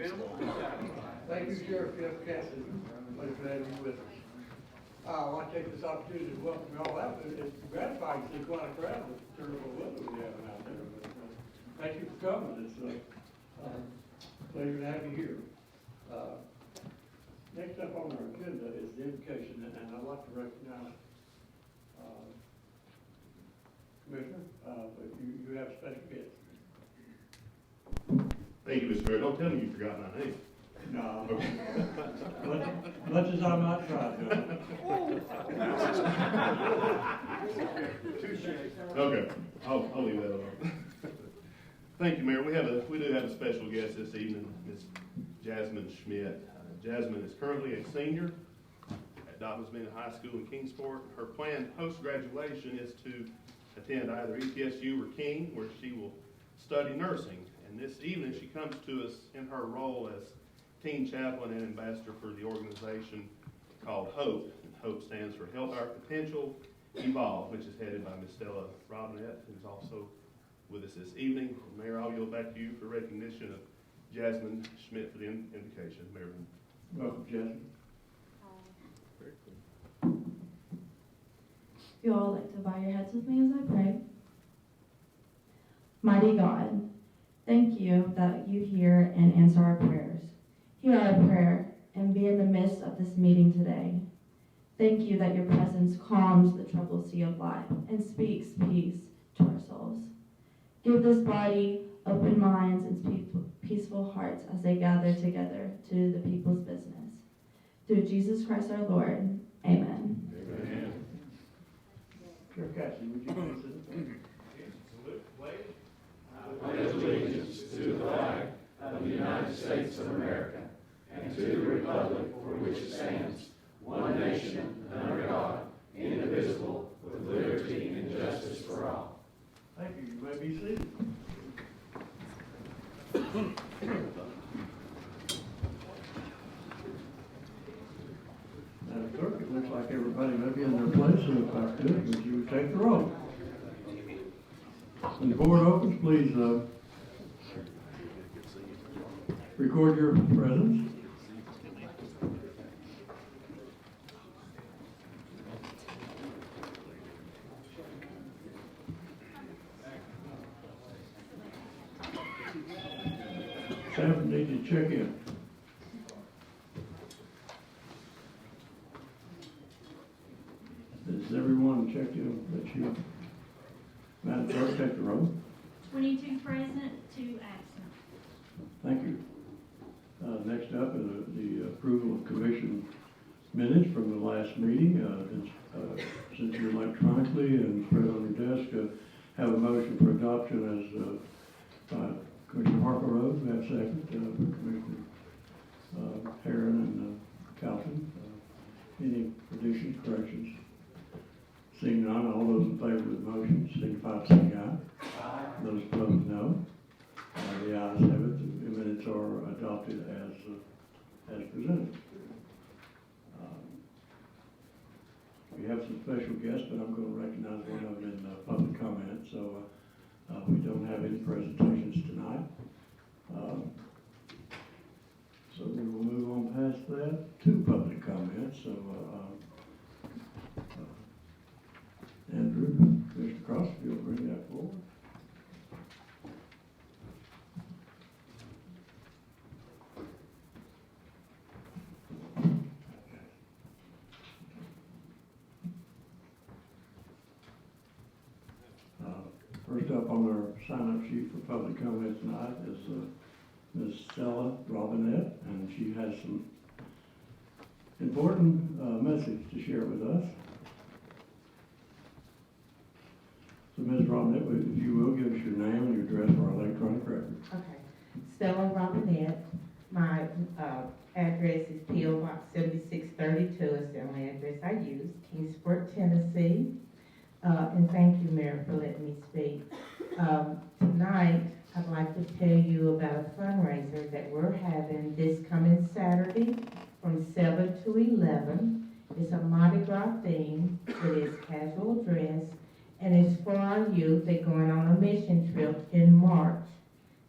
Thank you, Sheriff Jeff Cassidy. Pleasure to have you with us. I want to take this opportunity to welcome you all out. It's gratifying to see quite a crowd with the terrible weather we have out there. But, thank you for coming. It's a pleasure to have you here. Next up on our agenda is the invocation, and I'd like to recognize Commissioner, but you have a special guest. Thank you, Mr. Mayor. Don't tell me you forgot my name. No. Okay. Much as I might try to. Okay, I'll leave that alone. Thank you, Mayor. We do have a special guest this evening, Ms. Jasmine Schmidt. Jasmine is currently a senior at Dobbins High School in Kingsport. Her planned post-graduation is to attend either ETSU or King, where she will study nursing. And this evening she comes to us in her role as teen chaplain and ambassador for the organization called HOPE. And HOPE stands for Help Our Potential Evolve, which is headed by Ms. Stella Robinette, who's also with us this evening. And Mayor, I'll yield back to you for recognition of Jasmine Schmidt for the invocation. Mayor. Welcome, Jasmine. Very cool. If you all would like to bow your heads with me as I pray. Mighty God, thank you that you hear and answer our prayers. Hear our prayer and be in the midst of this meeting today. Thank you that your presence calms the troubled sea of life and speaks peace to our souls. Give this body open minds and peaceful hearts as they gather together to do the people's business. Through Jesus Christ our Lord, amen. Amen. Sheriff Cassidy, would you please I pledge allegiance to the flag of the United States of America and to the republic for which it stands, one nation, under God, indivisible, with liberty and justice for all. Thank you. You may be seated. Madam Clerk, it looks like everybody may be in their place, so if I could, would you take the roll? When the board opens, please record your presence. Staff need to check in. Has everyone checked in that you? Madam Clerk, take the roll. 22 present, 2 absent. Thank you. Next up is the approval of commission minutes from the last meeting. Since you're electronically and spread on your desk, have a motion for adoption as Commissioner Harper Rose. We have a second for Commissioner Herron and Calton. Any additions, corrections? Seeing none, all those in favor of the motion signify by saying aye. Aye. Those opposed, no. The ayes have it. The minutes are adopted as presented. We have some special guests, but I'm going to recognize one of them in public comment. So we don't have any presentations tonight. So we will move on past that to public comments. So Andrew, Mr. Cross, if you'll bring that forward. First up on our sign-up sheet for public comment tonight is Ms. Stella Robinette, and she has some important message to share with us. So, Ms. Robinette, if you will, give us your name and your address for our electronic record. Okay. Stella Robinette. My address is P.O. Box 7632. It's the only address I use. Kingsport, Tennessee. And thank you, Mayor, for letting me speak. Tonight, I'd like to tell you about a fundraiser that we're having this coming Saturday from 7 to 11. It's a Mardi Gras theme. It is casual dress. And it's for our youth. They're going on a mission trip in March.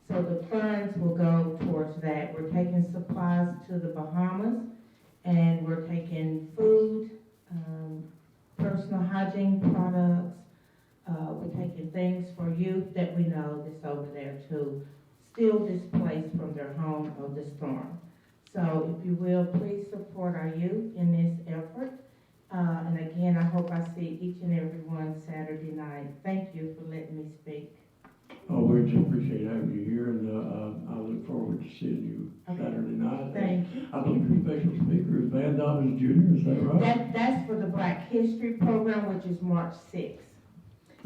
So the funds will go towards that. We're taking supplies to the Bahamas, and we're taking food, personal hygiene products. We're taking things for youth that we know that's over there too, still displaced from their home of the storm. So if you will, please support our youth in this effort. And again, I hope I see each and every one Saturday night. Thank you for letting me speak. Oh, we just appreciate having you here, and I look forward to seeing you Saturday night. Thank you. I believe your special speaker is Van Dobbins Jr., is that right? That's for the Black History Program, which is March 6th.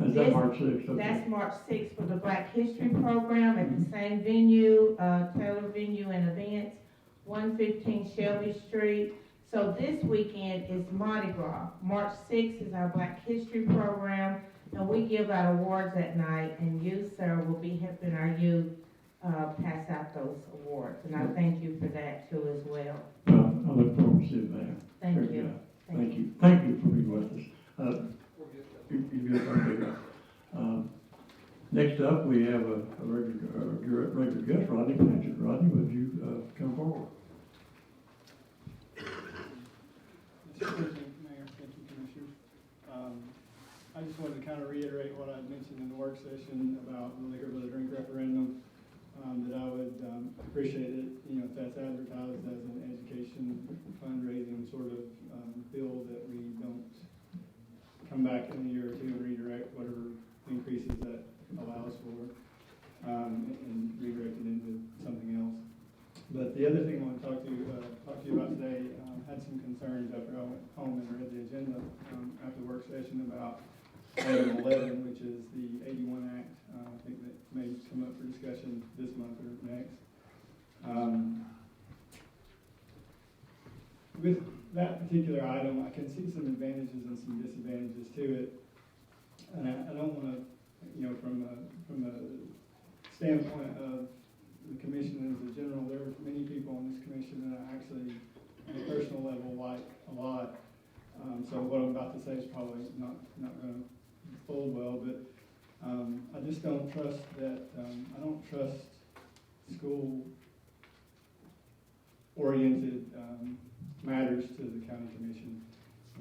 Is that March 6th? Okay. That's March 6th for the Black History Program at the same venue, Taylor Venue and Events, 115 Shelby Street. So this weekend is Mardi Gras. March 6th is our Black History Program, and we give out awards at night, and you, sir, will be helping our youth pass out those awards. And I thank you for that too as well. I look forward to seeing that. Thank Very you. good. Thank you. Thank you for being with us. You good? Okay. Next up, we have a regular guest, Rodney Paget. Rodney, would you come forward? Thank you, Mayor. Thank you, Commissioners. I just wanted to kind of reiterate what I mentioned in the work session about the liquor by the drink referendum, that I would appreciate it, if that's advertised as an education fundraising sort of bill, that we don't come back in a year or two and redirect whatever increases that allows for, and redirect it into something else. But the other thing I want to talk to you about today, had some concerns after I went home and read the agenda after the work session about item 11, which is the 81 Act. I think that may come up for discussion this month or next. With that particular item, I can see some advantages and some disadvantages to it, and I don't want to, from a standpoint of the commission as a general, there are many people on this commission that I actually, on a personal level, like a lot. So what I'm about to say is probably not going to fold well, but I just don't trust that. I don't trust school-oriented matters to the county commission,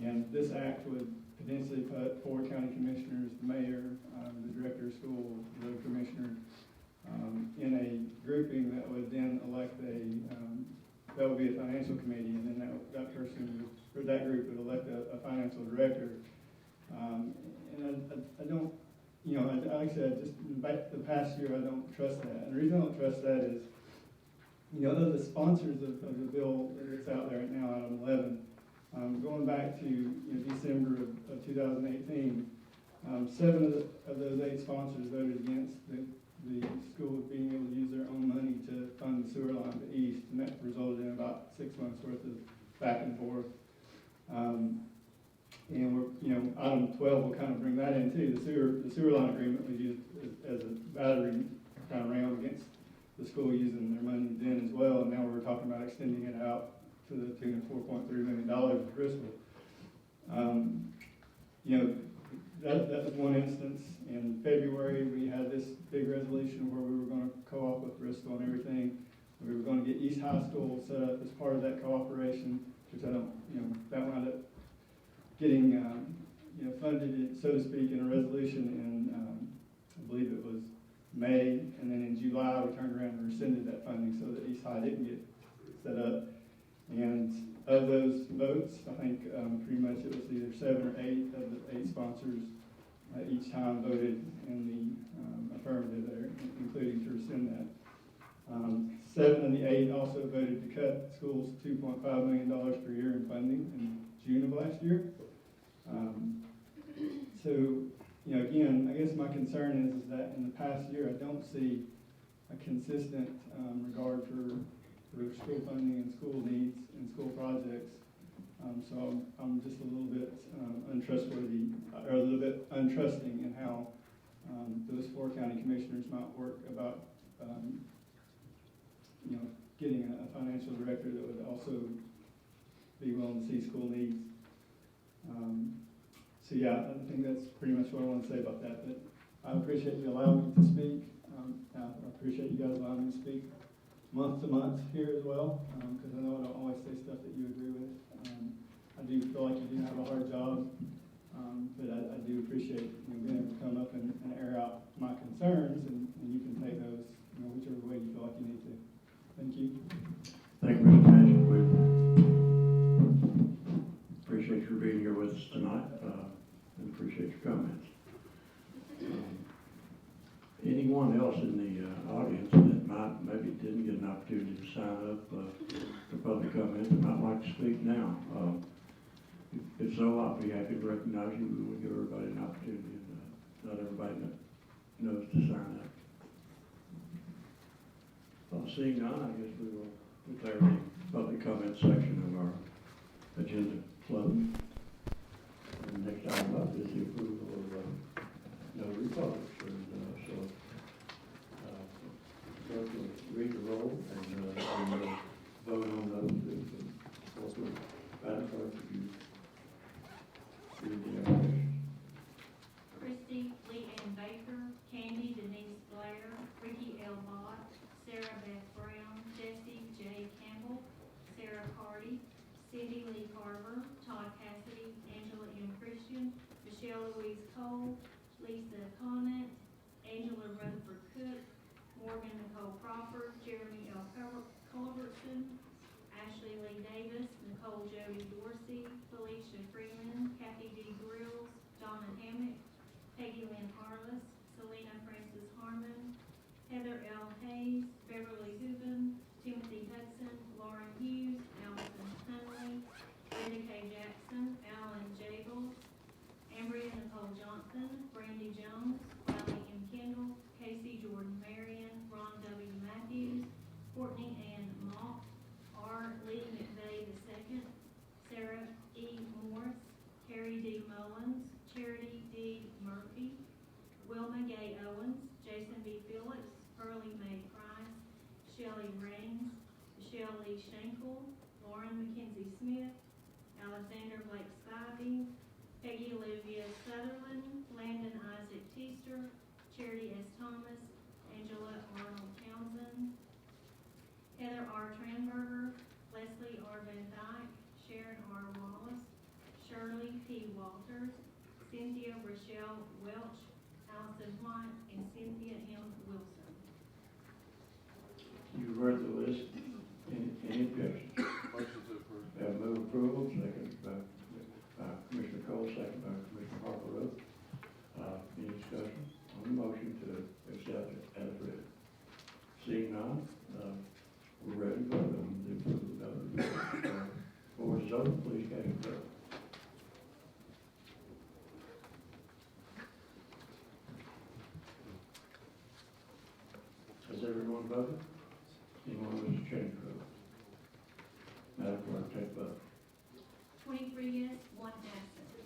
and this act would potentially put 4 county commissioners, the mayor, the director of school, the road commissioner, in a grouping that would then elect that would be a financial committee, and then that person or that group would elect a financial director. And I don't, like I said, just the past year, I don't trust that. And the reason I don't trust that is, of the sponsors of the bill that's out there right now, item 11, going back to December of 2018, 7 of those 8 sponsors voted against the school being able to use their own money to fund the sewer line to East, and that resulted in about 6 months worth of back and forth. And we're, item 12 will kind of bring that in too. The sewer line agreement was used as a battery kind of ram against the school using their money then as well, and now we're talking about extending it out to the tune of $4.3 million with Bristol. That was one instance. In February, we had this big resolution where we were going to co-op with Bristol and everything. We were going to get East High School set up as part of that cooperation, which I don't, that wound up getting, funded, so to speak, in a resolution in, I believe it was May, and then in July, we turned around and rescinded that funding so that East High didn't get set up. And of those votes, I think pretty much it was either 7 or 8 of the 8 sponsors each time voted in the affirmative there, including to rescind that. 7 of the 8 also voted to cut schools $2.5 million per year in funding in June of last year. So, again, I guess my concern is that in the past year, I don't see a consistent regard for school funding and school needs and school projects. So I'm just a little bit untrustworthy, or a little bit untrusting in how those 4 county commissioners might work about, getting a financial director that would also be willing to see school needs. So yeah, I think that's pretty much what I want to say about that. But I appreciate you allowing me to speak. I'll appreciate you guys allowing me to speak month to month here as well, because I know I don't always say stuff that you agree with. I do feel like you do have a hard job, but I do appreciate being able to come up and air out my concerns, and you can take those whichever way you feel like you need to. Thank you. Thank you, Mr. Manchin. We appreciate your being here with us tonight, and appreciate your comments. Anyone else in the audience that maybe didn't get an opportunity to sign up for public comment that might like to speak now? If so, I'll be happy to recognize you. We will give everybody an opportunity. Not everybody knows to sign up. Seeing none, I guess we will declare the public comment section of our agenda closed. And the next item up is the approval of notary publics. Clerk will read the roll and we'll vote on those. Madam Clerk, if you read the applications. Christy Lee Ann Baker, Candy Denise Blair, Ricky L. Bott, Sarah Beth Brown, Jesse J. Campbell, Sarah Carty, Cindy Lee Carver, Todd Cassidy, Angela M. Christian, Michelle Louise Cole, Lisa Conant, Angela Rutherford Cook, Morgan Nicole Crawford, Jeremy L. Culbertson, Ashley Lee Davis, Nicole Jody Dorsey, Felicia Freeman, Kathy D. Grills, Donna Hammock, Peggy Lynn Harless, Selena Francis Harmon, Heather L. Hayes, Beverly Hooven, Timothy Hudson, Lauren Hughes, Allison Hunley, Brenda K. Jackson, Alan Jagels, Ambria Nicole Johnson, Brandy Jones, Riley M. Kendall, Casey Jordan Marion, Ron W. Matthews, Courtney Ann Mock, R. Lee McVeigh II, Sarah E. Morris, Carrie D. Mullins, Charity D. Murphy, Wilma Gay Owens, Jason B. Phillips, Pearlie Mae Price, Shelley Raines, Michelle Lee Schenkel, Lauren McKenzie Smith, Alexander Blake Spivey, Peggy Olivia Sutherland, Landon Isaac Teaster, Charity S. Thomas, Angela Arnold Townsend, Heather R. Tranberger, Leslie R. Van Dyke, Sharon R. Wallace, Shirley P. Walters, Cynthia Rochelle Welch, Allison White, and Cynthia M. Wilson. You've read the list. Any objections? Motion to approve. Have move approval, second by Commissioner Cole, second by Commissioner Harper Rowe. Any discussion on the motion to accept it as read? Seeing none, we're ready to vote on the approval of the board is open. Please cast your vote. Has everyone voted? Anyone wish to change their vote? Madam Clerk, take vote. 23 yes, 1 absent.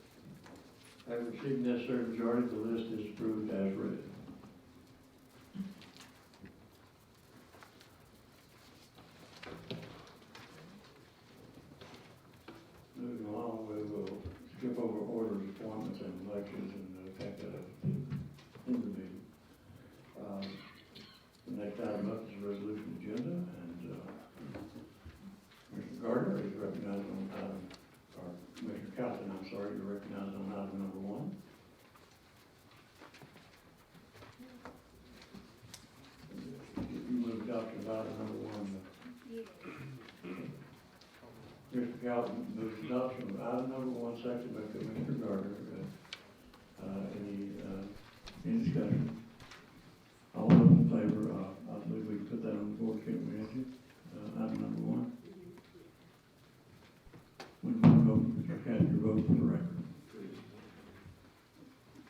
Having received the necessary majority, the list is approved as read. Moving along, we will skip over orders, appointments, and elections and take that up in the meeting. The next item up is a resolution agenda, and Commissioner Gardner is recognized on item, or Commissioner Calton, I'm sorry, you're recognized on item number 1. You move adoption of item number 1. Commissioner Calton moves adoption of item number 1, second by Commissioner Gardner. Any discussion? All those in favor, I believe we can put that on the board, can't we, Angie? Item number 1. When you vote, cast your vote for the record.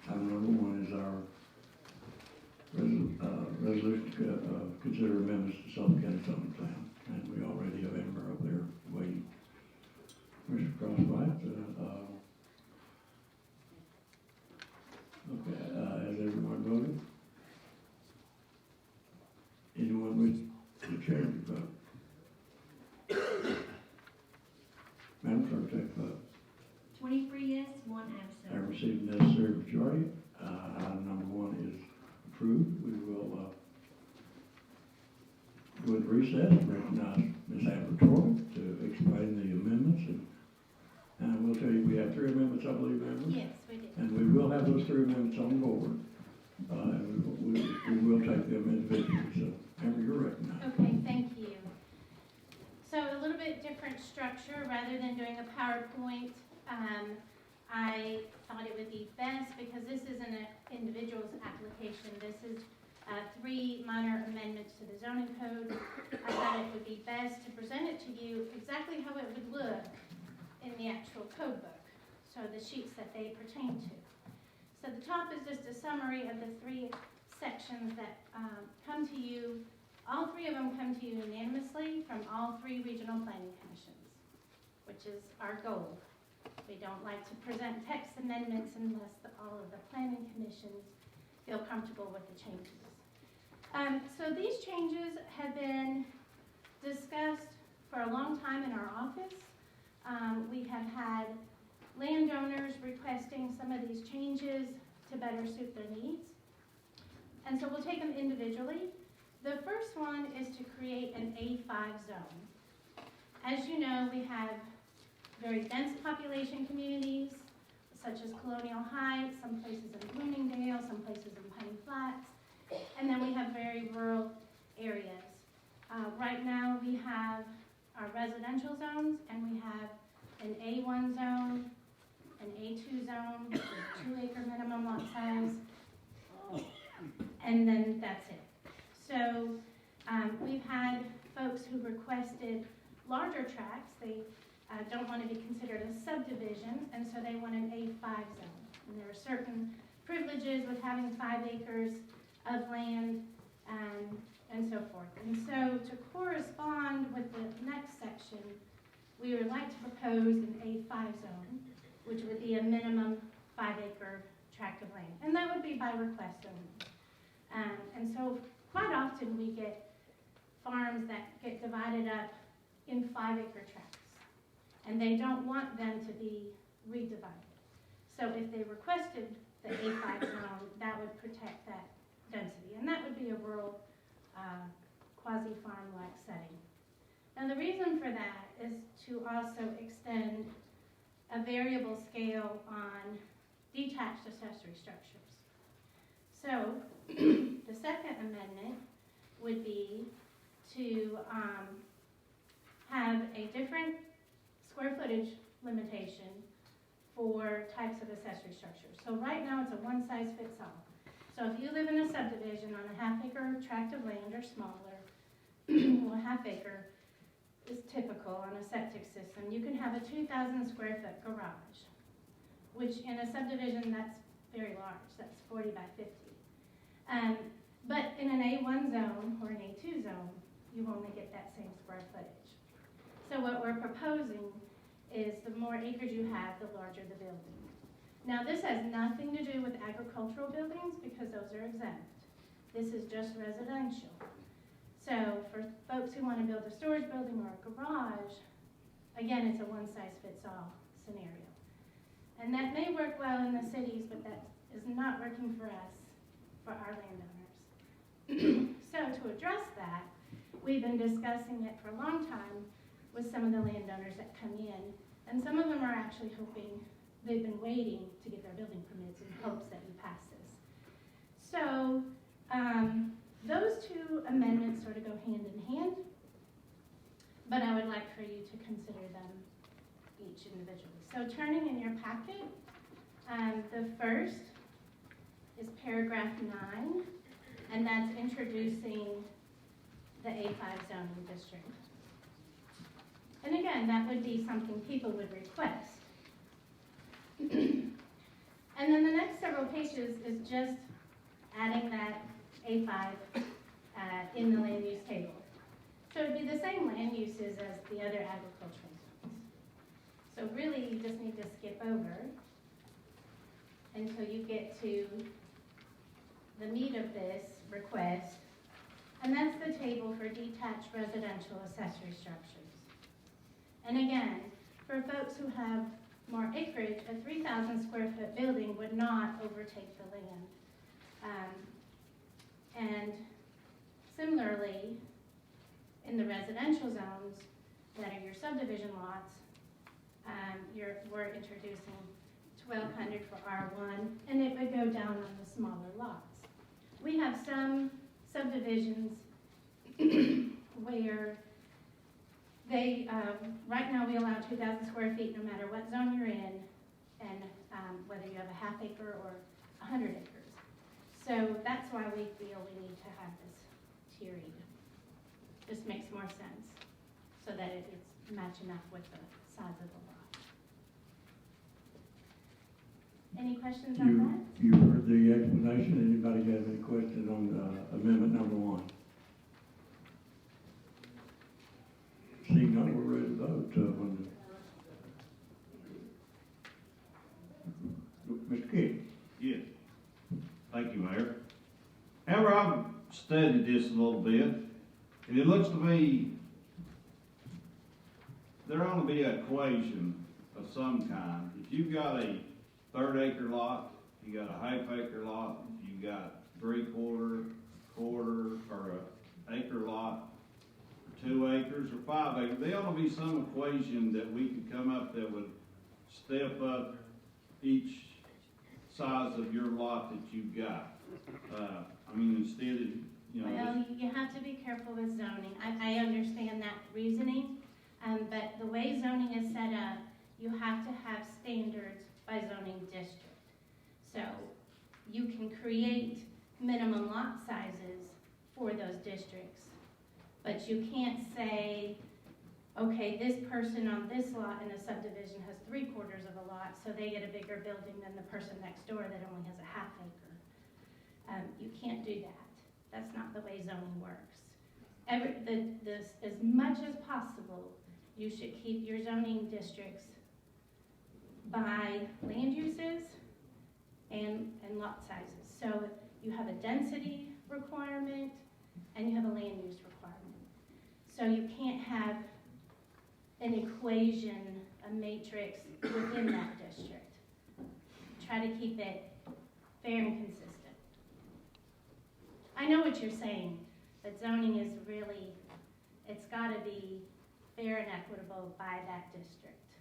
Item number 1 is our resolution to consider amendments to Sullivan County zoning plan, and we already have Amber up there waiting. Mr. Crosswhite, okay, has everyone voted? Anyone wish to change your vote? Madam Clerk, take the vote. 23 yes, 1 absent. Have received the necessary majority. Item number 1 is approved. We will recess and recognize Ms. Amber Troy to explain the amendments. And I will tell you, we have 3 amendments, I believe, Amber. Yes, we did. And we will have those 3 amendments on the board. And we will take them individually. So, Amber, you're recognized. Okay, thank you. So a little bit different structure, rather than doing a PowerPoint, I thought it would be best, because this isn't an individual's application, this is 3 minor amendments to the zoning code. I thought it would be best to present it to you exactly how it would look in the actual code book, so the sheets that they pertain to. So the top is just a summary of the 3 sections that come to you. All 3 of them come to you unanimously from all 3 regional planning commissions, which is our goal. We don't like to present text amendments unless all of the planning commissions feel comfortable with the changes. So these changes have been discussed for a long time in our office. We have had landowners requesting some of these changes to better suit their needs. And so we'll take them individually. The first one is to create an A5 zone. As you know, we have very dense population communities, such as Colonial Heights, some places in Bloomingdale, some places in Pine Flats, and then we have very rural areas. Right now, we have our residential zones, and we have an A1 zone, an A2 zone, 2-acre minimum lot size, and then that's it. So we've had folks who requested larger tracts. They don't want to be considered a subdivision, and so they want an A5 zone. And there are certain privileges with having 5 acres of land and so forth. And so to correspond with the next section, we would like to propose an A5 zone, which would be a minimum 5-acre tract of land. And that would be by request only. And so quite often we get farms that get divided up in 5-acre tracts, and they don't want them to be redivided. So if they requested the A5 zone, that would protect that density, and that would be a rural quasi-farm-like setting. Now the reason for that is to also extend a variable scale on detached accessory structures. So the second amendment would be to have a different square footage limitation for types of accessory structures. So right now it's a one-size-fits-all. So if you live in a subdivision on a half-acre tract of land or smaller, well, half-acre is typical on a septic system. You can have a 2,000 square foot garage, which in a subdivision that's very large. That's 40 by 50. But in an A1 zone or an A2 zone, you only get that same square footage. So what we're proposing is the more acres you have, the larger the building. Now this has nothing to do with agricultural buildings because those are exempt. This is just residential. So for folks who want to build a storage building or a garage, again, it's a one-size-fits-all scenario. And that may work well in the cities, but that is not working for us, for our landowners. So to address that, we've been discussing it for a long time with some of the landowners that come in, and some of them are actually hoping, they've been waiting to get their building permits in hopes that we pass this. So those 2 amendments sort of go hand in hand, but I would like for you to consider them each individually. So turning in your packet, the first is paragraph 9, and that's introducing the A5 zoning district. And again, that would be something people would request. And then the next several pages is just adding that A5 in the land use table. So it would be the same land uses as the other agricultural zones. So really, you just need to skip over until you get to the meat of this request, and that's the table for detached residential accessory structures. And again, for folks who have more acreage, a 3,000 square foot building would not overtake the land. And similarly, In the residential zones that are your subdivision lots, we're introducing 1,200 for R1, and it would go down on the smaller lots. We have some subdivisions where they, right now we allow 2,000 square feet no matter what zone you're in, and whether you have a half acre or 100 acres. So that's why we feel we need to have this tiered. Just makes more sense, so that it's matching up with the size of the lot. Any questions on that? You heard the explanation. Anybody have any questions on amendment number 1? Seeing none, we're ready to vote. Mr. King. Yes. Thank you, Mayor. However, I've studied this a little bit, and it looks to me there ought to be an equation of some kind. If you've got a 1/3 acre lot, you got a half acre lot, you got 3/4, quarter, or an acre lot, 2 acres or 5 acres, there ought to be some equation that we could come up that would step up each size of your lot that you've got. I mean, instead of, you know. Well, you have to be careful with zoning. I understand that reasoning, but the way zoning is set up, you have to have standards by zoning district. So you can create minimum lot sizes for those districts, but you can't say, okay, this person on this lot in a subdivision has 3/4 of a lot, so they get a bigger building than the person next door that only has a half acre. You can't do that. That's not the way zoning works. As much as possible, you should keep your zoning districts by land uses and lot sizes. So you have a density requirement and you have a land use requirement. So you can't have an equation, a matrix within that district. Try to keep it fair and consistent. I know what you're saying, but zoning is really, it's got to be fair and equitable by that district.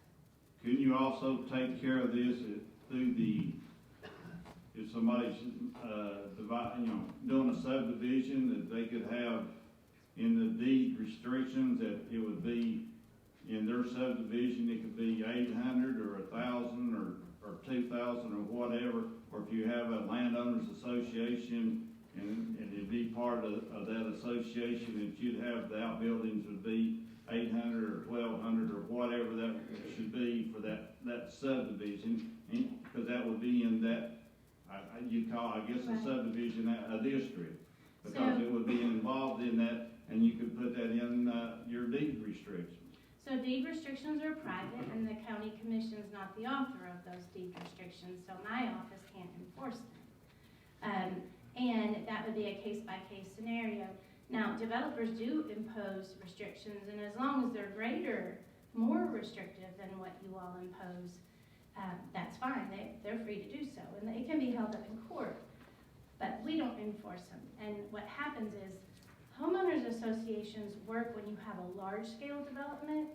Can you also take care of this through if somebody's doing a subdivision, that they could have in the deed restrictions that it would be in their subdivision, it could be 800 or 1,000 or 2,000 or whatever, or if you have a landowners association and it'd be part of that association, that you'd have the outbuildings would be 800 or 1,200 or whatever that should be for that subdivision, because that would be in that, you call, I guess, a subdivision, a district, because it would be involved in that, and you could put that in your deed restrictions. So deed restrictions are private, and the county commission is not the author of those deed restrictions, so my office can't enforce them. And that would be a case-by-case scenario. Now, developers do impose restrictions, and as long as they're greater, more restrictive than what you all impose, that's fine. They're free to do so, and it can be held up in court. But we don't enforce them. And what happens is homeowners associations work when you have a large-scale development,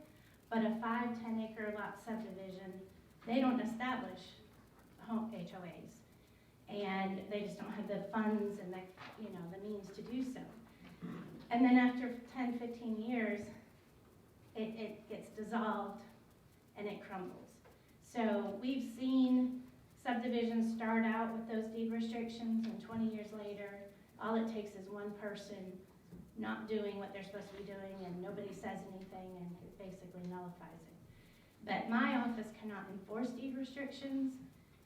but a 5-10 acre lot subdivision, they don't establish HOAs. And they just don't have the funds and the means to do so. And then after 10, 15 years, it gets dissolved and it crumbles. So we've seen subdivisions start out with those deed restrictions, and 20 years later, all it takes is one person not doing what they're supposed to be doing, and nobody says anything, and it basically nullifies it. But my office cannot enforce deed restrictions.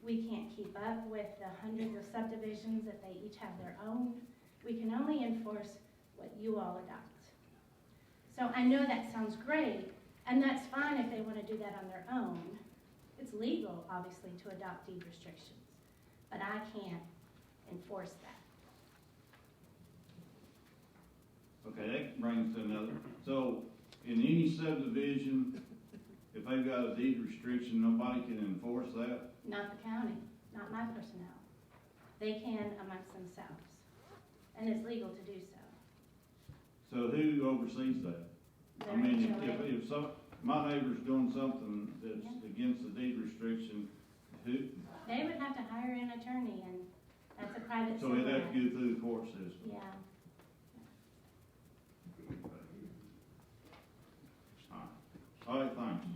We can't keep up with the hundreds of subdivisions that they each have their own. We can only enforce what you all adopt. So I know that sounds great, and that's fine if they want to do that on their own. It's legal, obviously, to adopt deed restrictions, but I can't enforce that. Okay, that brings to another. So in any subdivision, if they've got a deed restriction, nobody can enforce that? Not the county, not my personnel. They can amongst themselves, and it's legal to do so. So who oversees that? I Their mean, HOA. if my neighbor's doing something that's against the deed restriction, who, They would have to hire an attorney, and that's a private. so it'd have to civil go through the court system? matter. Yeah. All right, thanks.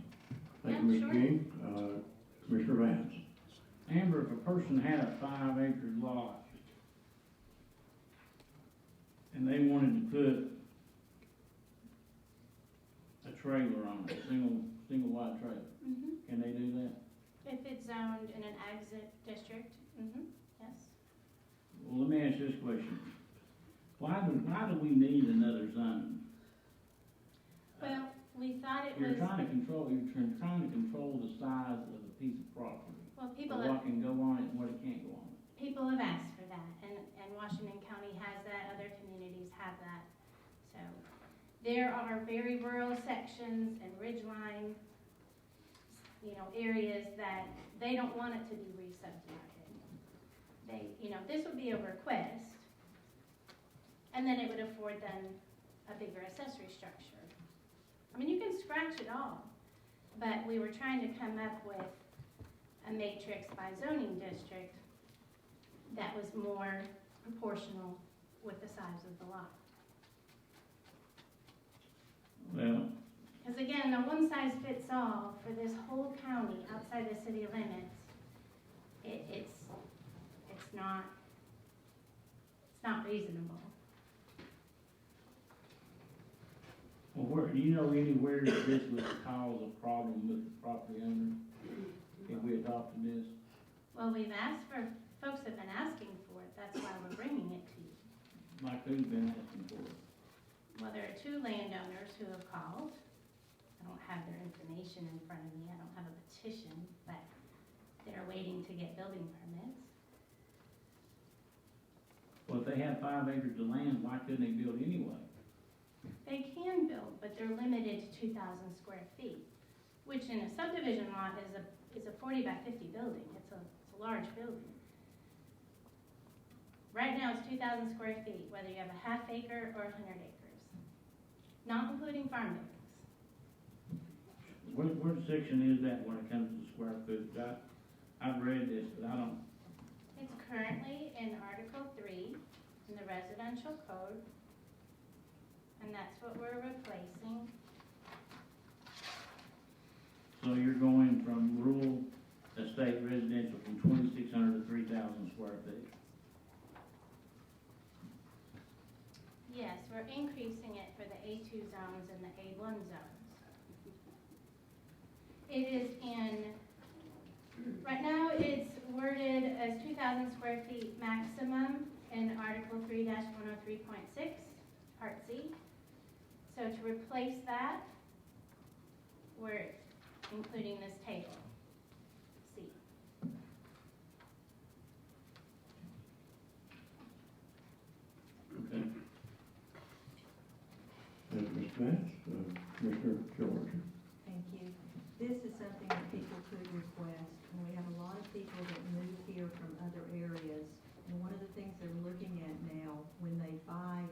Thank you, Yeah, Mr. sure. King. Commissioner Vance. Amber, if a person had a 5-acre lot and they wanted to put a trailer on it, single wide trailer, Mhm. can they do that? If it's zoned in an exit district, yes. Well, let me ask this question. Why do we need another zone? Well, we thought it You're was, trying to control the size of a piece of property, well, or people what have, can go on it and what it can't go on it. people have asked for that, and Washington County has that, other communities have that. So, there are very rural sections and ridgeline, areas that they don't want it to be re-subdivided. This would be a request, and then it would afford them a bigger accessory structure. I mean, you can scratch it all, but we were trying to come up with a matrix by zoning district that was more proportional with the size of the lot. Well, Because again, the one size fits all for this whole county outside the city limits, it's not reasonable. do you know anywhere that this would cause a problem with the property owner if we adopted this? Well, folks have been asking for it, that's why we're bringing it to you. Like who's been asking for it? Well, there are 2 landowners who have called. I don't have their information in front of me, I don't have a petition, but they're waiting to get building permits. Well, if they have 5 acres of land, why couldn't they build anyway? They can build, but they're limited to 2,000 square feet, which in a subdivision lot is a 40 by 50 building. It's a large building. Right now, it's 2,000 square feet, whether you have a half acre or 100 acres, not including farm buildings. What section is that when it comes to square footage? I've read this, but I don't, It's currently in Article 3 in the residential code, and that's what we're replacing. so you're going from rural estate residential from 2,600 to 3,000 square feet. Yes, we're increasing it for the A2 zones and the A1 zones. It is right now it's worded as 2,000 square feet maximum in Article 3-103.6, Part C. So to replace that, we're including this table, C. Okay. Thank you, Ms. Vance. Commissioner George. Thank you. This is something that people could request, and we have a lot of people that move here from other areas. And one of the things they're looking at now, when they buy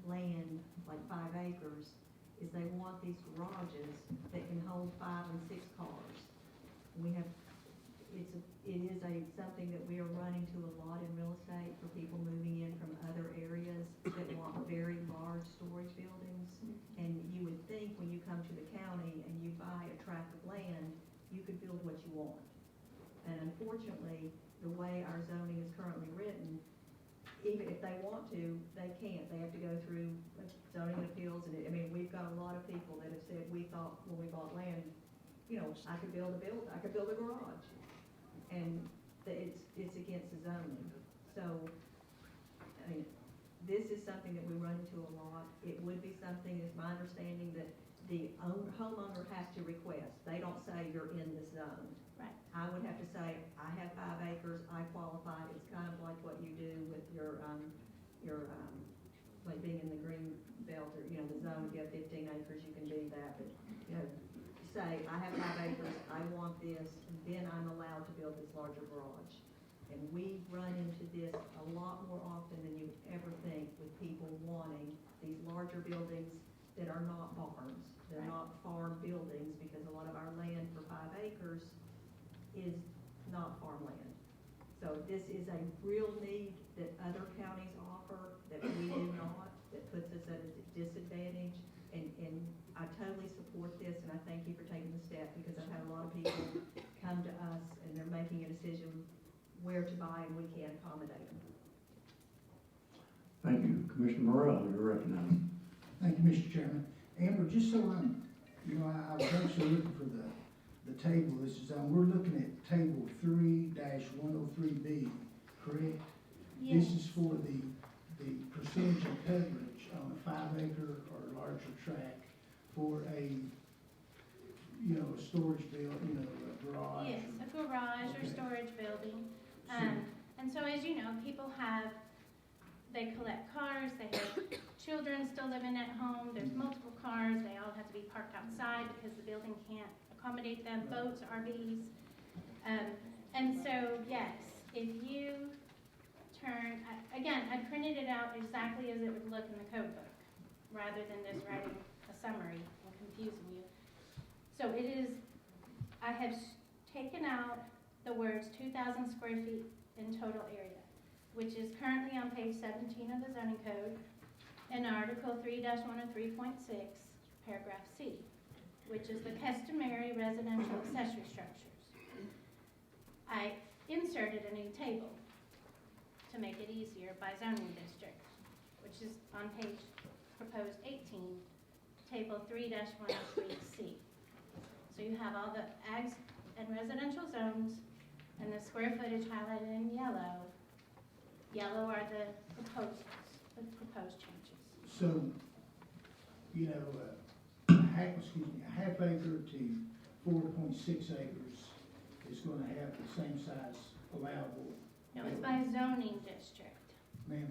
land, like 5 acres, is they want these garages that can hold 5 and 6 cars. It is something that we are running to a lot in real estate for people moving in from other areas that want very large storage buildings. And you would think when you come to the county and you buy a tract of land, you could build what you want. And unfortunately, the way our zoning is currently written, even if they want to, they can't. They have to go through zoning appeals, and we've got a lot of people that have said, we thought when we bought land, I could build a garage. And it's against the zoning. So, this is something that we run into a lot. It would be something, it's my understanding, that the homeowner has to request. They don't say you're in this zone. Right. I would have to say, I have 5 acres, I qualify. It's kind of like what you do with your like being in the green belt, or, the zone, if you have 15 acres, you can do that. But, say, I have 5 acres, I want this, and then I'm allowed to build this larger garage. And we run into this a lot more often than you would ever think, with people wanting these large larger buildings that are not barns. They're not farm buildings, because a lot of our land for 5 acres is not farmland. So this is a real need that other counties offer that we do not, that puts us at a disadvantage. And I totally support this, and I thank you for taking the step, because I've had a lot of people come to us and they're making a decision where to buy, and we can't accommodate them. Thank you. Commissioner Morrell, you're recognized. Thank you, Mr. Chairman. Amber, just so I was actually looking for the table this is on. We're looking at table 3-103B, correct? Yes. This is for the percentage of coverage on a 5-acre or larger tract for a storage building, a garage. Yes, a garage or Okay. storage building. Sure. And so as you know, people they collect cars, they have children still living at home, there's multiple cars, they all have to be parked outside because the building can't accommodate them, boats, RVs. And so, yes, if you turn, again, I printed it out exactly as it would look in the code book, rather than just writing a summary and confusing you. So it is, I have taken out the words 2,000 square feet in total area, which is currently on page 17 of the zoning code in Article 3-103.6, paragraph C, which is the customary residential accessory structures. I inserted a new table to make it easier by zoning district, which is on page proposed 18, table 3-103C. So you have all the ags and residential zones and the square footage highlighted in yellow. Yellow are the proposed changes. So, a half acre to 4.6 acres is going to have the same size allowable. No, it's by zoning district. Ma'am,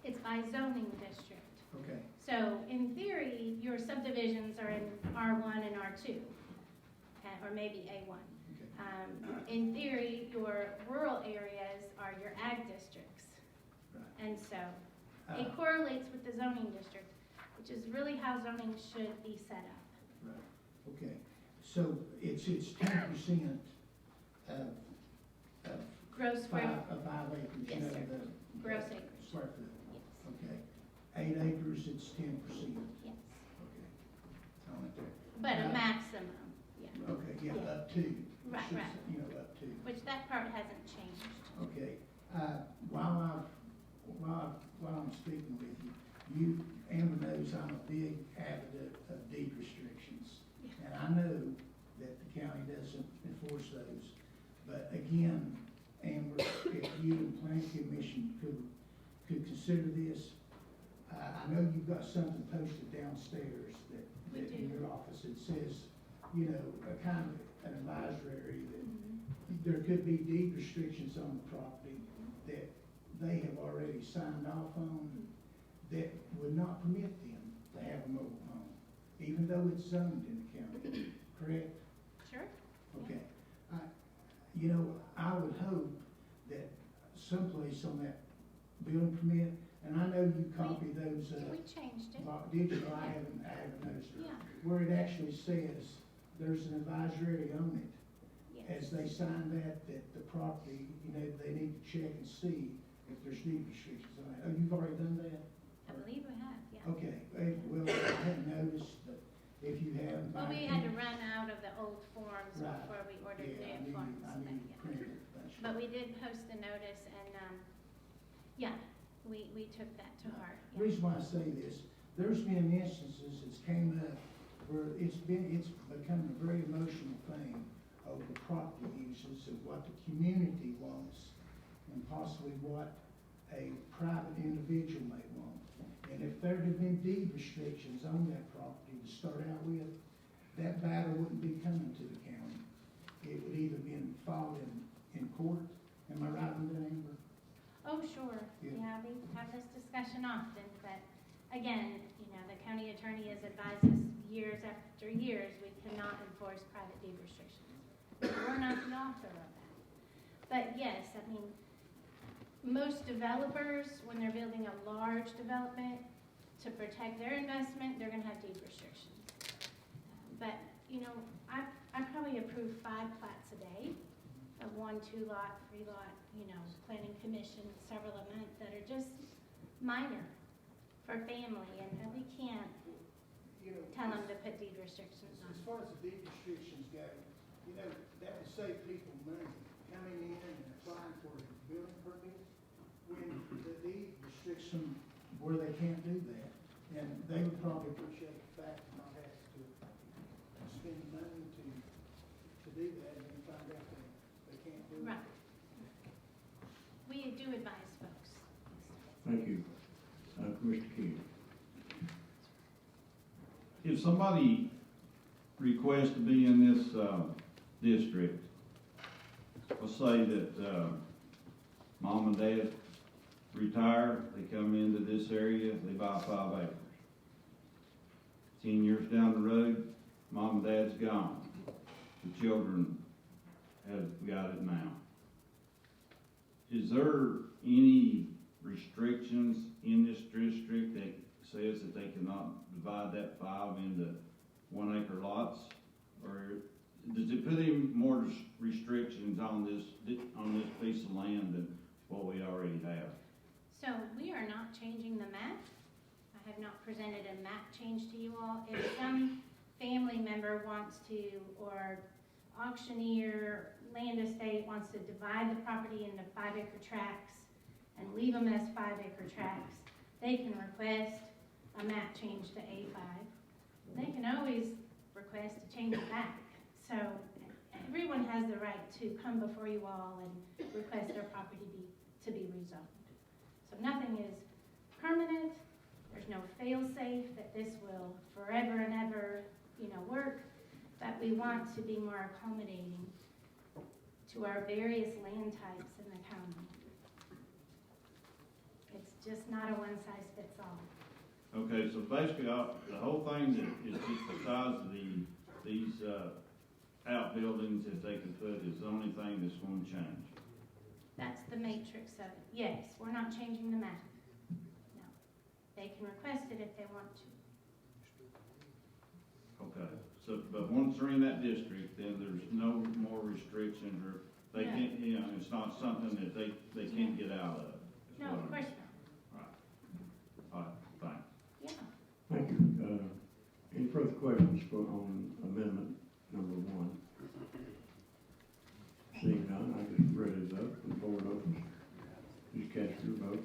It's by zoning district. okay, So in theory, your subdivisions are in R1 and R2, or maybe A1. okay. In theory, your rural areas are your ag districts. Right. And so it correlates with the zoning district, which is really how zoning should be set up. Right, okay. So it's 10% of Gross square, 5 acres. Yes, sir. The gross acres. square foot. Yes, Okay. 8 acres, it's 10%. yes. Okay. On it there. But a maximum, yeah, Okay, yeah, Yeah. up to. Right, right. Up to. which that part hasn't changed. Okay. While I'm speaking with you, Amber knows I'm a big advocate of deed restrictions. And I know that the county doesn't enforce those. But again, Amber, if you and Planning Commission could consider this, I know you've got something posted downstairs that We do. in your office that says, a kind of an advisory that there could be deed restrictions on the property that they have already signed off on that would not permit them to have a mobile home, even though it's zoned in the county, correct? Sure. Okay. I would hope that someplace on that building permit, and I know you copy those, We changed it. digital, I haven't noticed it, Yeah. where it actually says there's an advisory on it. Yes. As they sign that the property, they need to check and see if there's deed restrictions on it. Oh, you've already done that? I believe we have, yeah. Okay, well, I hadn't noticed, but if you haven't. Well, we had to run out of the old forms Right. before we ordered Yeah, new forms. I but need yeah. to print it. That's But we did post the notice and, we took that to heart. The Yeah. reason why I say this, there's been instances that's came up where it's become a very emotional thing over property uses of what the community wants and possibly what a private individual may want. And if there had been deed restrictions on that property to start out with, that battle wouldn't be coming to the county. It would either been filed in court. Am I right on that, Amber? Oh, sure. Yeah. Yeah, we have this discussion often, but again, the county attorney has advised us years after years, we cannot enforce private deed restrictions. We're not the author of that. But yes, most developers, when they're building a large development, to protect their investment, they're gonna have deed restrictions. But, you know, I probably approve 5 plats a day of 1, 2 lot, 3 lot, you know, planning commission, several a month that are just minor for family, and we can't You know, tell them to put deed restrictions as on. far as the deed restrictions go, you know, that would save people money coming in and applying for a building permit when the deed restricts them where they can't do that. And they would probably appreciate the fact of not having to spend money to do that and then find out they can't do it. Right. We do advise folks. Thank you. Commissioner King. If somebody requests to be in this, district, let's say that, mom and dad retire, they come into this area, they buy 5 acres. 10 years down the road, mom and dad's gone. The children have got it now. Is there any restrictions in this district that says that they cannot divide that 5 into 1 acre lots? Or does it put any more restrictions on this piece of land than what we already have? So we are not changing the map. I have not presented a map change to you all. If some family member wants to, or auctioneer, land estate wants to divide the property into 5 acre tracts and leave them as 5 acre tracts, they can request a map change to A5. They can always request to change it back. So everyone has the right to come before you all and request their property to be rezoned. So nothing is permanent. There's no fail-safe that this will forever and ever, you know, work. But we want to be more accommodating to our various land types in the county. It's just not a one-size-fits-all. Okay, so basically, the whole thing is just the size of these outbuildings that they can put is the only thing that's going to change. That's the matrix of it. Yes, we're not changing the map. No. They can request it if they want to. Okay, so, but once they're in that district, then there's no more restrictions, or they No. can't, you know, it's not something that they can't get out of. is No, what of I'm- course not. All right, thanks. Yeah. Thank you. Any further questions on amendment number 1? Seeing none, I just ready to vote. The board opens. Please cast your vote.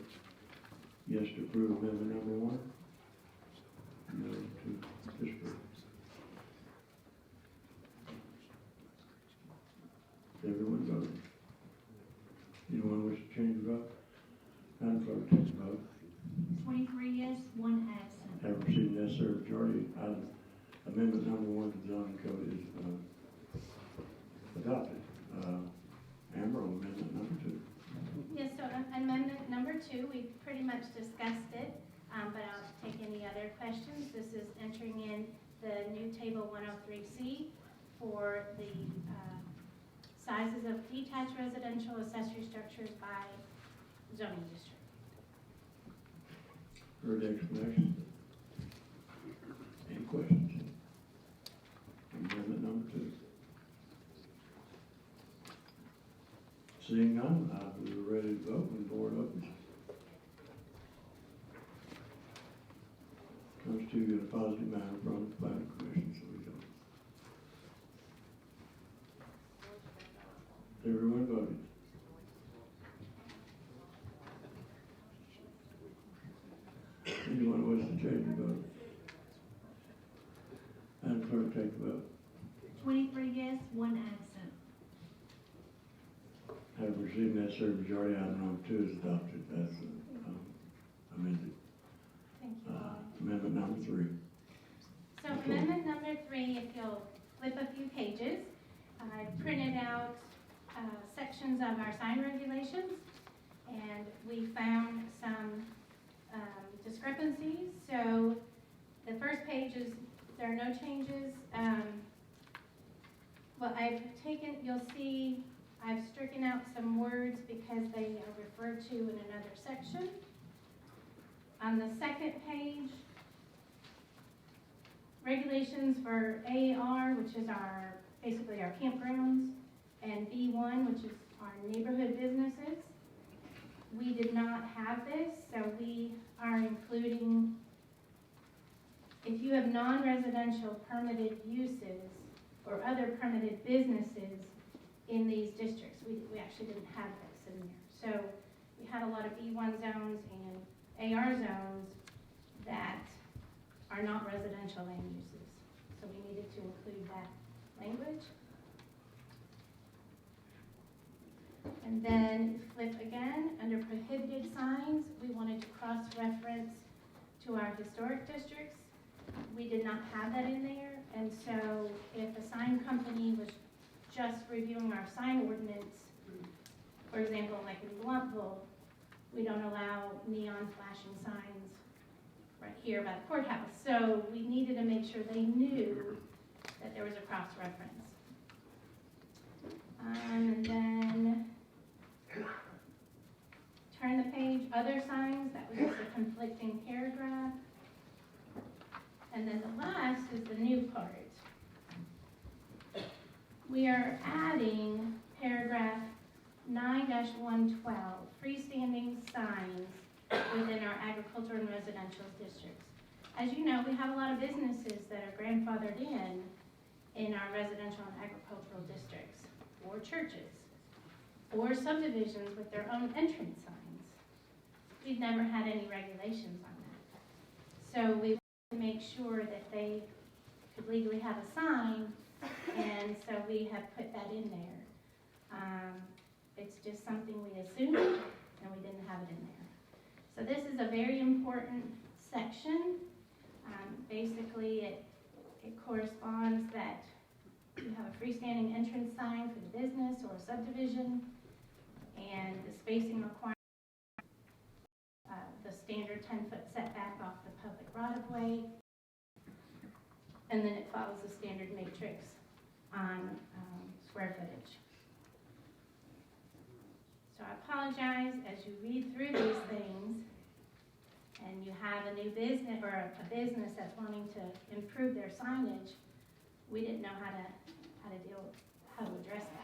Yes to approve amendment number 1. No to disapprove. Everyone voted. Anyone wish to change the vote? Madam Clerk, take the vote. 23 yes, 1 absent. Have received the necessary majority. Amendment number 1 to the zoning code is adopted. Amber, on amendment number 2. Yes, so amendment number 2, we pretty much discussed it, but I'll take any other questions. This is entering in the new table 103C for the sizes of detached residential accessory structures by zoning district. Heard the explanation. Any questions? Amendment number 2. Seeing none, we're ready to vote when the board opens. Comes to you in a positive manner from the planning commission, so we don't. Everyone voted. Anyone wish to change your vote? Madam Clerk, take the vote. 23 yes, 1 absent. Have received necessary majority, item number 2 is adopted as amended. Thank you all. Amendment number 3. So amendment number 3, if you'll flip a few pages, I printed out sections of our sign regulations, and we found some discrepancies. So the first page is, there are no changes. Well, I've taken, you'll see, I've stricken out some words because they are referred to in another section. On the second page, regulations for AR, which is basically our campgrounds, and B1, which is our neighborhood businesses. We did not have this, so we are including, if you have non-residential permitted uses or other permitted businesses in these districts, we actually didn't have this in there. So we had a lot of B1 zones and AR zones that are not residential land uses. So we needed to include that language. And then flip again, under prohibited signs, we wanted to cross-reference to our historic districts. We did not have that in there, and so if a sign company was just reviewing our sign ordinance, for example, like in Blumpville, we don't allow neon flashing signs right here by the courthouse. So we needed to make sure they knew that there was a cross-reference. And then turn the page, other signs, that was just a conflicting paragraph. And then the last is the new part. We are adding paragraph 9-112, freestanding signs within our agricultural and residential districts. As you know, we have a lot of businesses that are grandfathered in our residential and agricultural districts, or churches, or subdivisions with their own entrance signs. We've never had any regulations on that. So we wanted to make sure that they could legally have a sign, and so we have put that in there. It's just something we assumed, and we didn't have it in there. So this is a very important section. Basically, it corresponds that you have a freestanding entrance sign for the business or a subdivision, and the spacing requirement, the standard 10-foot setback off the public right-of-way, and then it follows the standard matrix on square footage. So I apologize as you read through these things and you have a new business or a business that's wanting to improve their signage, we didn't know how to address that.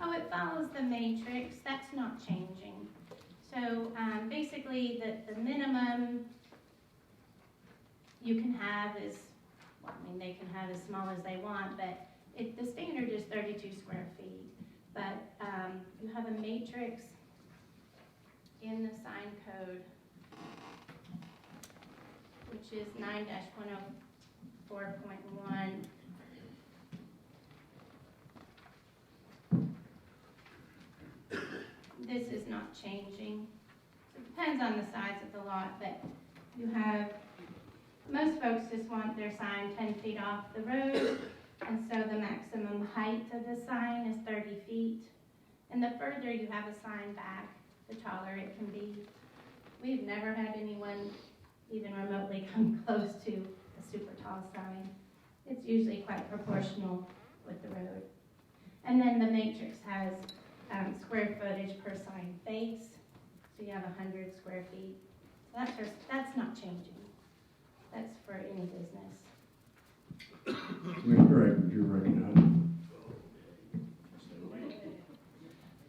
Oh, it follows the matrix. That's not changing. So basically, the minimum you can have is, well, I mean, they can have as small as they want, but the standard is 32 square feet. But you have a matrix in the sign code, which is 9-104.1. This is not changing. It depends on the size of the lot, but you have, most folks just want their sign 10 feet off the road, and so the maximum height of the sign is 30 feet. And the further you have a sign back, the taller it can be. We've never had anyone even remotely come close to a super tall sign. It's usually quite proportional with the road. And then the matrix has square footage per sign face, so you have 100 square feet. So that's not changing. That's for any business. Mr. Abrams, you're recognized.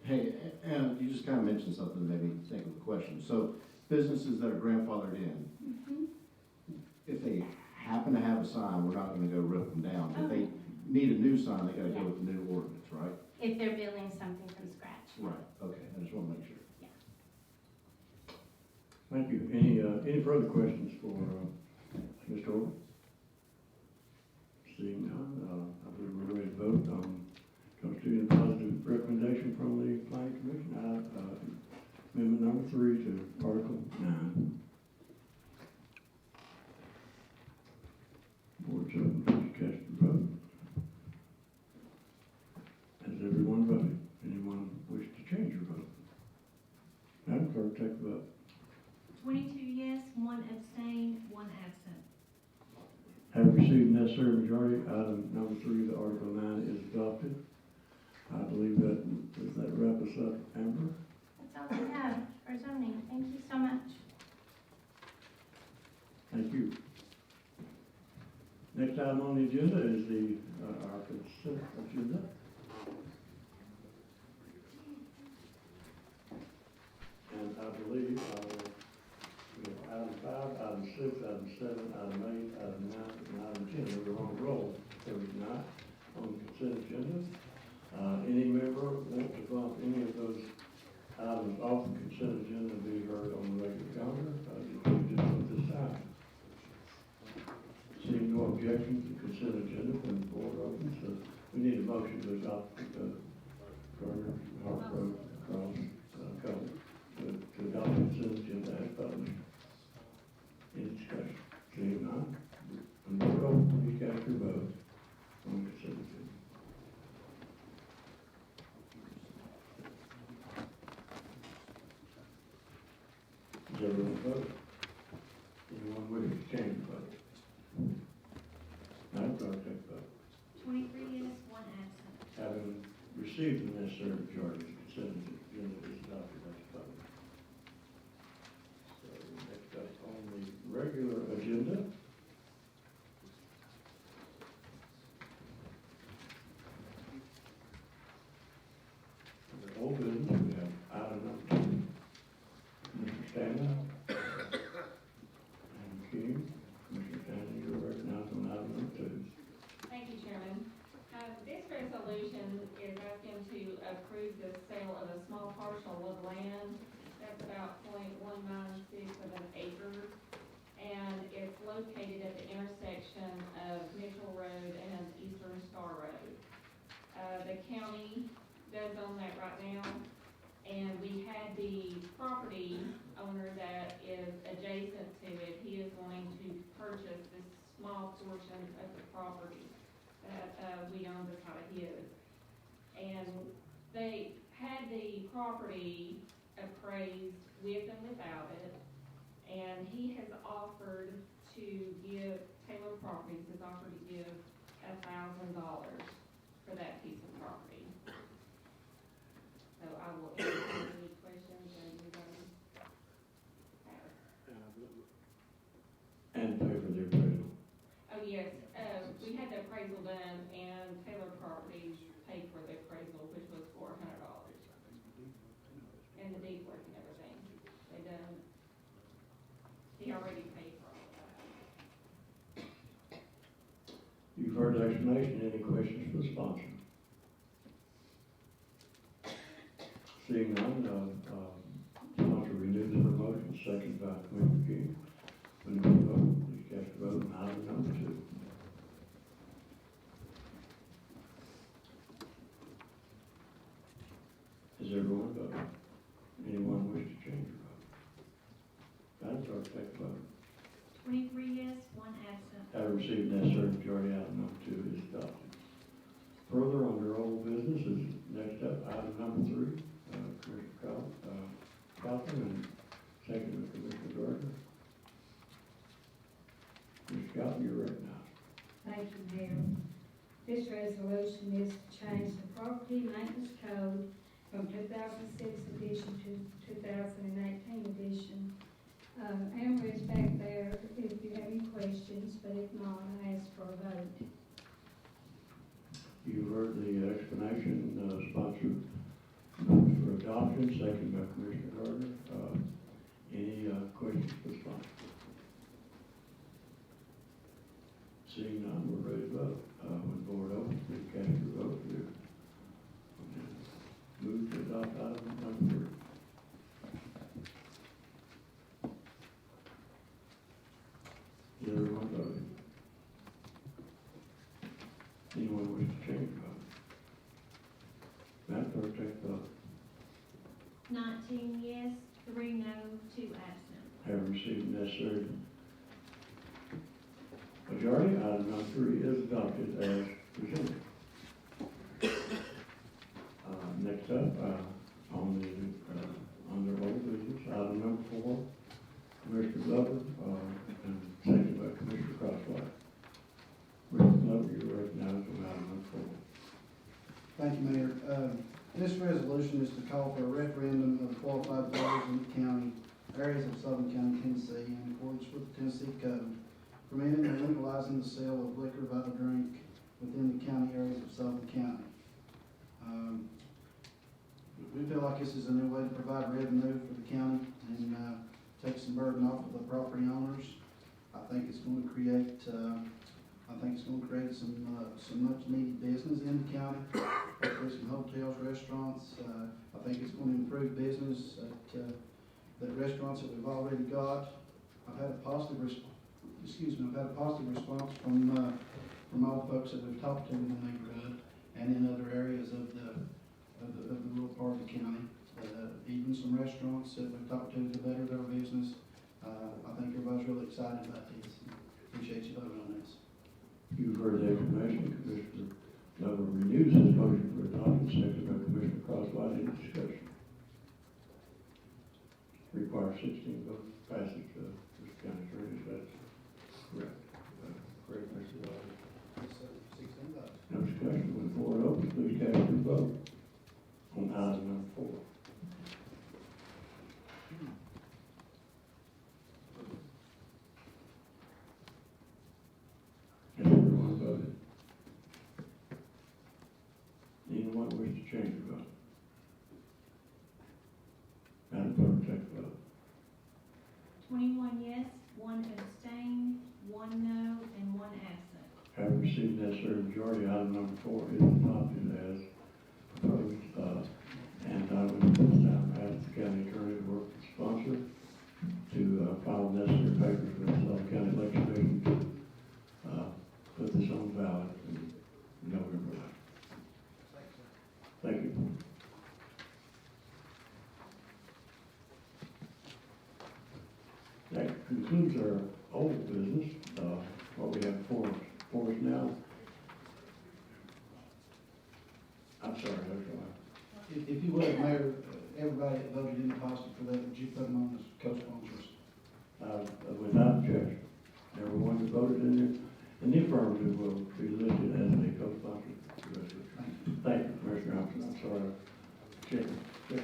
Hey, and you just kind of mentioned something that made me think of a question. So businesses that are grandfathered in, if they happen to have a sign, we're not going to go rip them down. If they need a new sign, they got to go with the new ordinance, right? If they're building something from scratch. Right. Okay. I just want to make sure. Yeah. Thank you. Any further questions for Mr. Orr? Seeing none, I believe we're ready to vote. Constituting a positive recommendation from the Planning Commission. Amendment number 3 to Article 9. Board's open, please cast your vote. Has everyone voted? Anyone wish to change your vote? Madam Clerk, take the vote. 22 yes, 1 abstain, 1 absent. Having received necessary majority, item number 3 to Article 9 is adopted. I believe does that wrap us up, Amber? That's all we have for for zoning. Thank you so much. Thank you. Next item on the agenda is our consent agenda. And I believe, we have item 5, item 6, item 7, item 8, item 9, and item 10. We're on a roll every night on the consent agenda. Any member want to bump any of those items off the consent agenda and be heard on the regular calendar? You can do so at this time. Seeing no objection to the consent agenda from the board open, so we need a motion to adopt Gardner, Hargrove, Cross, Cole, to adopt the consent agenda as published. Any discussion? Seeing none, when the board open, please cast your vote on the consent agenda. Is everyone vote? Anyone wishing to change the vote? Madam Clerk, take the vote. 23 yes, 1 absent. Having received the necessary majority, the consent agenda is adopted as published. So next up on the regular agenda. Under old business, we have item number 2. Mr. Stanley. And King. Commissioner Stanley, you're recognized on item number 2. Thank you, Chairman. This resolution is asking to approve the sale of a small parcel of land. That's about .196 of an acre. And it's located at the intersection of Mitchell Road and Eastern Star Road. The county does own that right now. And we had the property owner that is adjacent to it. He is wanting to purchase this small portion of the property that we own beside of his. And they had the property appraised with and without it. And he has offered to give, Taylor Properties has offered to give $1,000 for that piece of property. So I will answer any questions and anybody have. And pay for the appraisal. Oh, yes, we had the appraisal done and Taylor Properties paid for the appraisal, which was $400. And the deed work and everything, they done, he already paid for all of that. You've heard the explanation. Any questions for the sponsor? Seeing none, sponsor renews her motion, second by Commissioner King. When you vote, please cast your vote on item number 2. Has everyone voted? Anyone wish to change your vote? Madam Clerk, take the vote. 23 yes, 1 absent. Having received necessary majority, item number 2 is adopted. Further, under old business is next up, item number 3. Commissioner Kaufman, and second by Commissioner Gardner. Mr. Kaufman, you're recognized. Thank you, Mayor. This resolution is to change the property maintenance code from 2006 edition to 2018 edition. Amber is back there if you have any questions, but if not, I ask for a vote. You heard the explanation, sponsored for adoption, second by Commissioner Gardner. Any questions for the sponsor? Seeing none, we're ready to vote. When the board opens, please cast your vote here. Move to adopt item number 3. Is everyone voting? Anyone wish to change the vote? Madam Clerk, take the vote. 19 yes, 3 no, 2 absent. Having received the necessary majority, item number 3 is adopted as presented. Next up, under old business, item number 4, Commissioner Glover, and seconded by Commissioner Crosswhite. Commissioner Glover, you're recognized on item number 4. Thank you, Mayor. This resolution is to call for a referendum of qualified voters in the county, areas of Sullivan County, Tennessee, in accordance with the Tennessee Code, permitting and legalizing the sale of liquor by the drink within the county areas of Sullivan County. We feel like this is a new way to provide revenue for the county and take some burden off of the property owners. I think it's going to create some much needed business in the county, hopefully some hotels, restaurants. I think it's going to improve business at restaurants that we've already got. I've had a positive response from all the folks that we've talked to in the neighborhood and in other areas of the rural part of the county. Even some restaurants that we've talked to better their business. I think everybody's really excited about this. Appreciate you voting on this. You've heard the information. Commissioner Glover renews his motion for adoption, seconded by Commissioner Croswell. Any discussion? Requires 16 votes passage of this county attorney. Is that correct? Correct, Mr. Glover? 16 votes. No discussion. When the floor opens, please cast your vote on item number 4. Has everyone voted? Anyone wish to change your vote? Madam Clerk, take the vote. 21 yes, 1 abstain, 1 no, and 1 absent. Having received necessary majority, item number 4 is adopted as proposed. And I would at this time ask the county attorney to work with the sponsor to file necessary papers with the Sullivan County Election Division to put this on the ballot in November. Thank you. That concludes our old business. What we have for us now. I'm sorry, Dr. Lyon. If you would, Mayor, everybody that voted in the positive for that, would you put them on as co-sponsors? Without objection. Everyone who voted in the affirmative will be listed as a co-sponsor. Thank you, Commissioner Thompson. I'm sorry. Check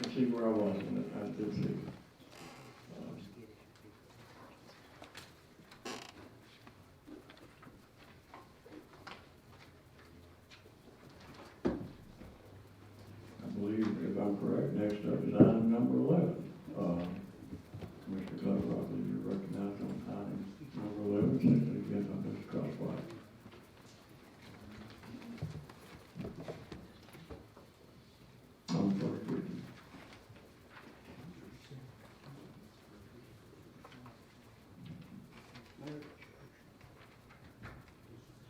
to see where I was when I did see. I believe, if I'm correct, next up is item number 11. Mr. Glover, I believe you're recognized on item number 11, seconded again by Mr. Crosswhite. On first reading.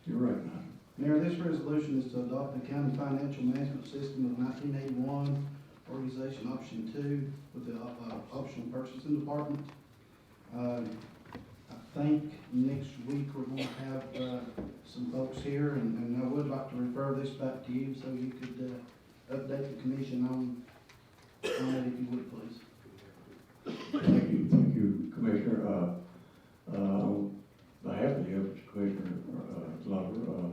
You're recognized. Mayor, this resolution is to adopt the county financial management system of 1981, organization option 2, with the optional purchasing department. I think next week we're going to have some folks here, and I would like to refer this back to you so you could update the commission on it, if you would, please. Thank you, Commissioner. On behalf of the Office of Commissioner Glover,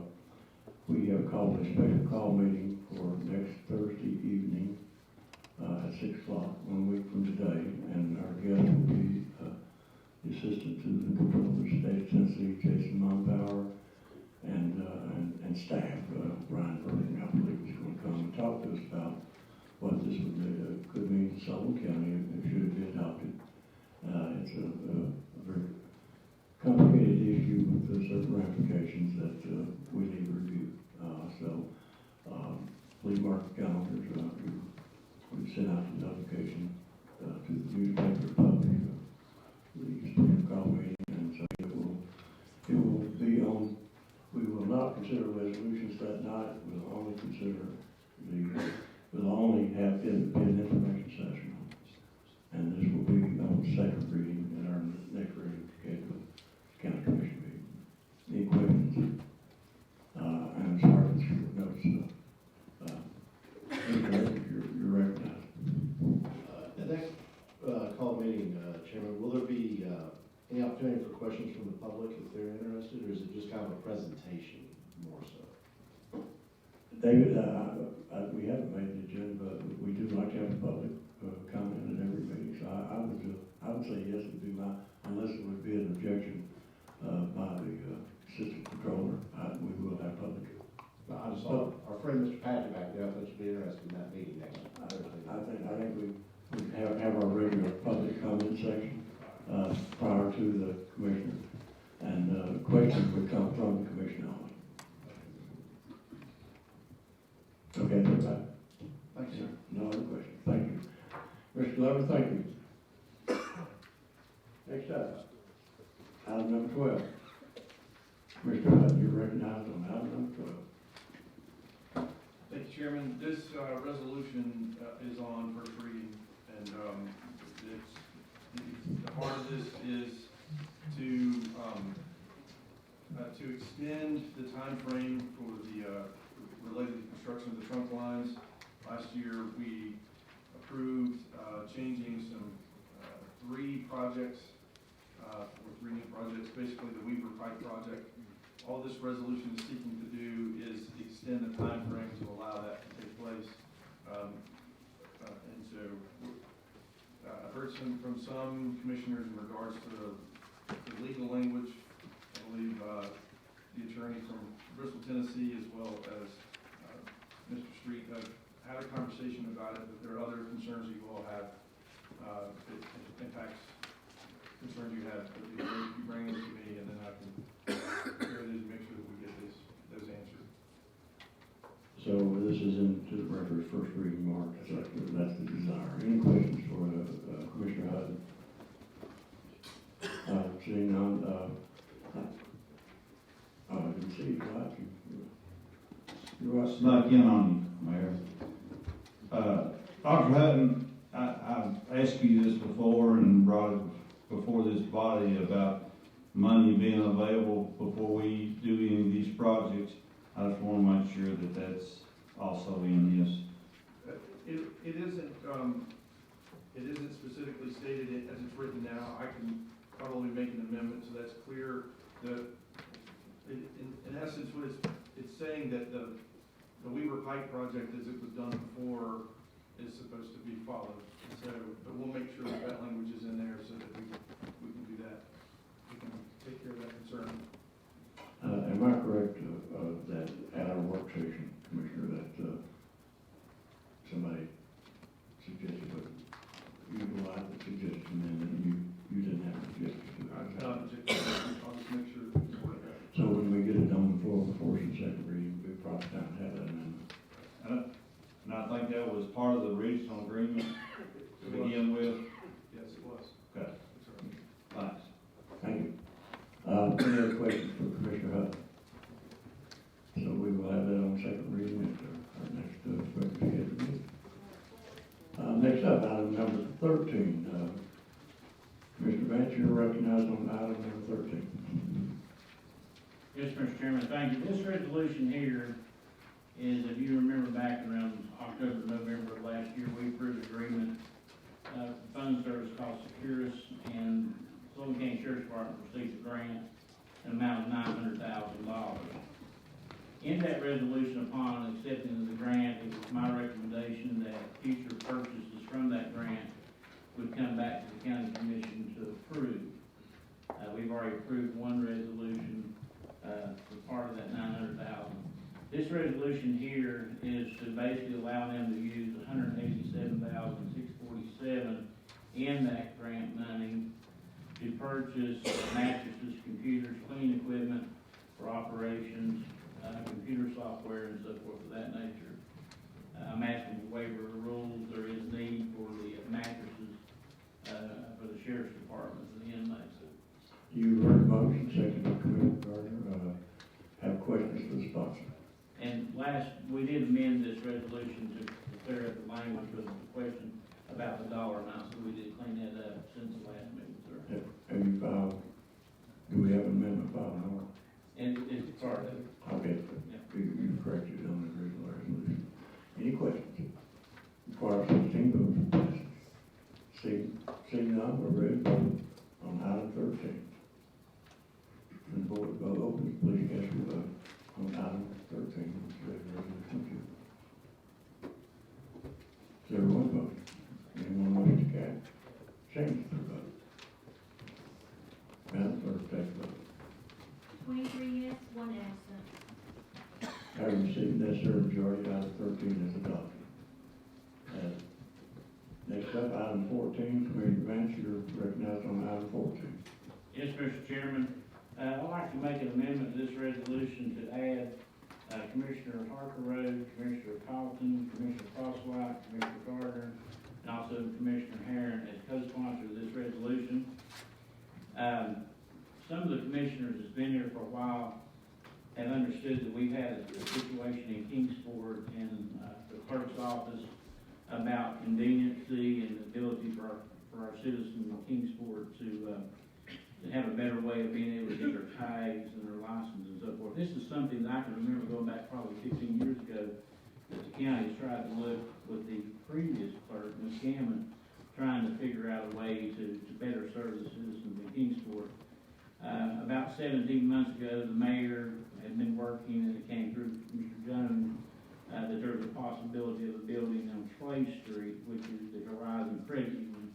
we have called a special call meeting for next Thursday evening at 6 o'clock, 1 week from today, and our guest will be the Assistant to the Controller of the State of Tennessee, Jason Monpower, and staff, Brian Burton, I believe, is going to come and talk to us about what this could mean to Sullivan County if it should be adopted. It's a very complicated issue with certain ramifications that we need to review. Please mark the calendars. We sent out the notification to the newspaper public, the special call meeting, and so it will be on. We will not consider resolutions that night. We'll only have it be an information session, and this will be on second reading in our next regularly scheduled county commission meeting. Any questions? I'm sorry, Mr. Notes. You're recognized. The next call meeting, Chairman, will there be any opportunity for questions from the public if they're interested, or is it just kind of a presentation more so? David, we haven't made the agenda, but we do like to have the public we have our regular public comment section, prior to the commissioner. And, questions would come from the commissioner only. Okay, everybody? Thank you, sir. No other questions, thank you. Mr. Glover, thank you. Next up, item number 12. Mr. Hutt, you're recognized on item number 12. Thank you, Chairman. This resolution is on first reading, and the heart of this is to extend the time frame for the related construction of the trunk lines. Last year, we approved changing some three projects, or three new projects, basically the Weaver Pike project. All this resolution is seeking to do is extend the time frame to allow that to take place. And so I've heard from some commissioners in regards to the legal language. I believe the attorney from Bristol, Tennessee, as well as Mr. Street have had a conversation about it, but there are other concerns that you all have. It impacts concerns you have, but you bring them to me, and then I can hear these, make sure that we get those answered. So this is into the record first reading, Mark, that's the desire. Any questions for Commissioner Hutton? Seeing none, I didn't see you, right? You're right. Snuck in on you, Mayor. Dr. Hutton, I've asked you this before and brought it before this body about money being available before we do any of these projects. I just want to make sure that that's also in this. It isn't specifically stated as it's written now. I can probably make an amendment so that's clear. In essence, what it's saying that the Weaver Pike project as it was done before is supposed to be followed. So, but we'll make sure that language is in there so that we can do that. We can take care of that concern. Am I correct, that at our work session, Commissioner, that, somebody suggested, but you go out and suggested, and then you didn't have a suggestion? I'll just make sure that we work that. So when we get it done before first and second reading, we probably time to have that amendment. And I think that was part of the regional agreement to begin with. Yes, it was. Okay. Thanks. Thank you. Any other questions for Commissioner Hutton? So we will have that on second reading at our next regular scheduled meeting. Next up, item number 13. Commissioner Vance, you're recognized on item number 13. Yes, Mr. Chairman, thank you. This resolution here is, if you remember back around October, November of last year, we approved an agreement, phone service called Securus, and Sullivan County Sheriff's Department received a grant, an amount of $900,000. In that resolution, upon accepting the grant, it was my recommendation that future purchases from that grant would come back to the county commission to approve. We've already approved one resolution for part of that $900,000. This resolution here is to basically allow them to use $187,647 in that grant money to purchase mattresses, computers, cleaning equipment for operations, computer software and so forth of that nature. I'm asking for waiver of rules. There is need for the mattresses for the sheriff's department and the inmates. You heard the motion, second by Commissioner Gardner. Have questions for the sponsor? And last, we did amend this resolution to clear up the language with the question about the dollar amount, so we did clean that up since the last meeting, sir. Have you filed, do we have an amendment filed now? And it's part of it. Okay, you corrected on the original resolution. Any questions? Require 16 votes. Seeing none, we're ready to vote on item 13. And the board vote opens, please cast your vote on item 13. Resolution 2. Is everyone voting? Anyone wishing to cast? Change their vote. Madam Clerk, take the vote. 23 yes, 1 absent. Having received necessary majority, item 13 is adopted. Next Next up, item 14, Commissioner Vance, you're recognized on item 14. Yes, Mr. Chairman. I'd like to make an amendment to this resolution to add Commissioner Harker, Commissioner Colton, Commissioner Crosswhite, Commissioner Gardner, and also Commissioner Herron as co-sponsors of this resolution. Some of the commissioners that's been here for a while have understood that we've had a situation in Kingsport and the clerk's office about conveniency and the ability for our citizens in Kingsport to have a better way of being able to get their tags and their licenses and so forth. This is something that I can remember going back probably 15 years ago that the county has tried to look with the previous clerk, Ms. Gammon, trying to figure out a way to better serve the citizens in Kingsport. About 17 months ago, the mayor had been working, and it came through Mr. Jones, that there was a possibility of a building on Clay Street, which is the Horizon Credit Union.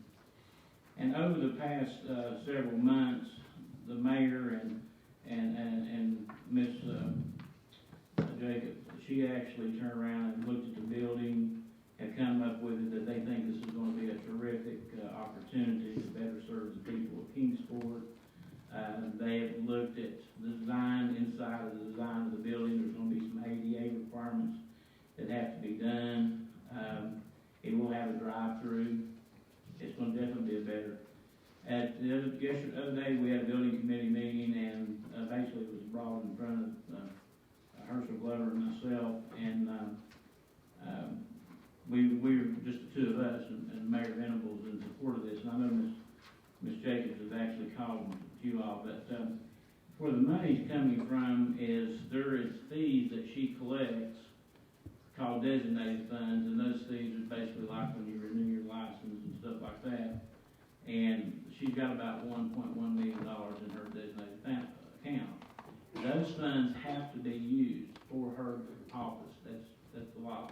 And over the past several months, the mayor and Ms. Jacob, she actually turned around and looked at the building, have come up with it that they think this is going to be a terrific opportunity to better serve the people of Kingsport. They have looked at the design, inside of the design of the building. There's going to be some ADA requirements that have to be done. It will have a drive-through. It's going to definitely be better. The other day, we had a building committee meeting, and basically it was brought in front of Herschel Glover and myself, and we were just the two of us, and Mayor Venables in support of this. And I know Ms. Jacobs has actually called you all, but where the money's coming from is there is fees that she collects called designated funds, and those fees are basically like when you renew your license and stuff like that. And she's got about $1.1 million in her designated account. Those funds have to be used for her office. That's the law.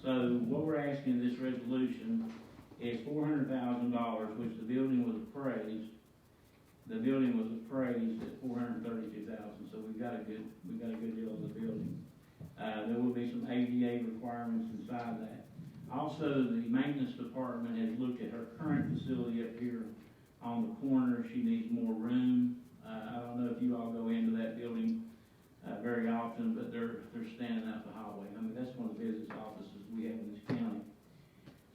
So what we're asking in this resolution is $400,000, which the building was appraised. The building was appraised at $432,000, so we've got a good deal on the building. There will be some ADA requirements inside that. Also, the maintenance department has looked at her current facility up here on the corner. She needs more room. I don't know if you all go into that building very often, but they're standing out the hallway. I mean, that's one of the busiest offices we have in this county.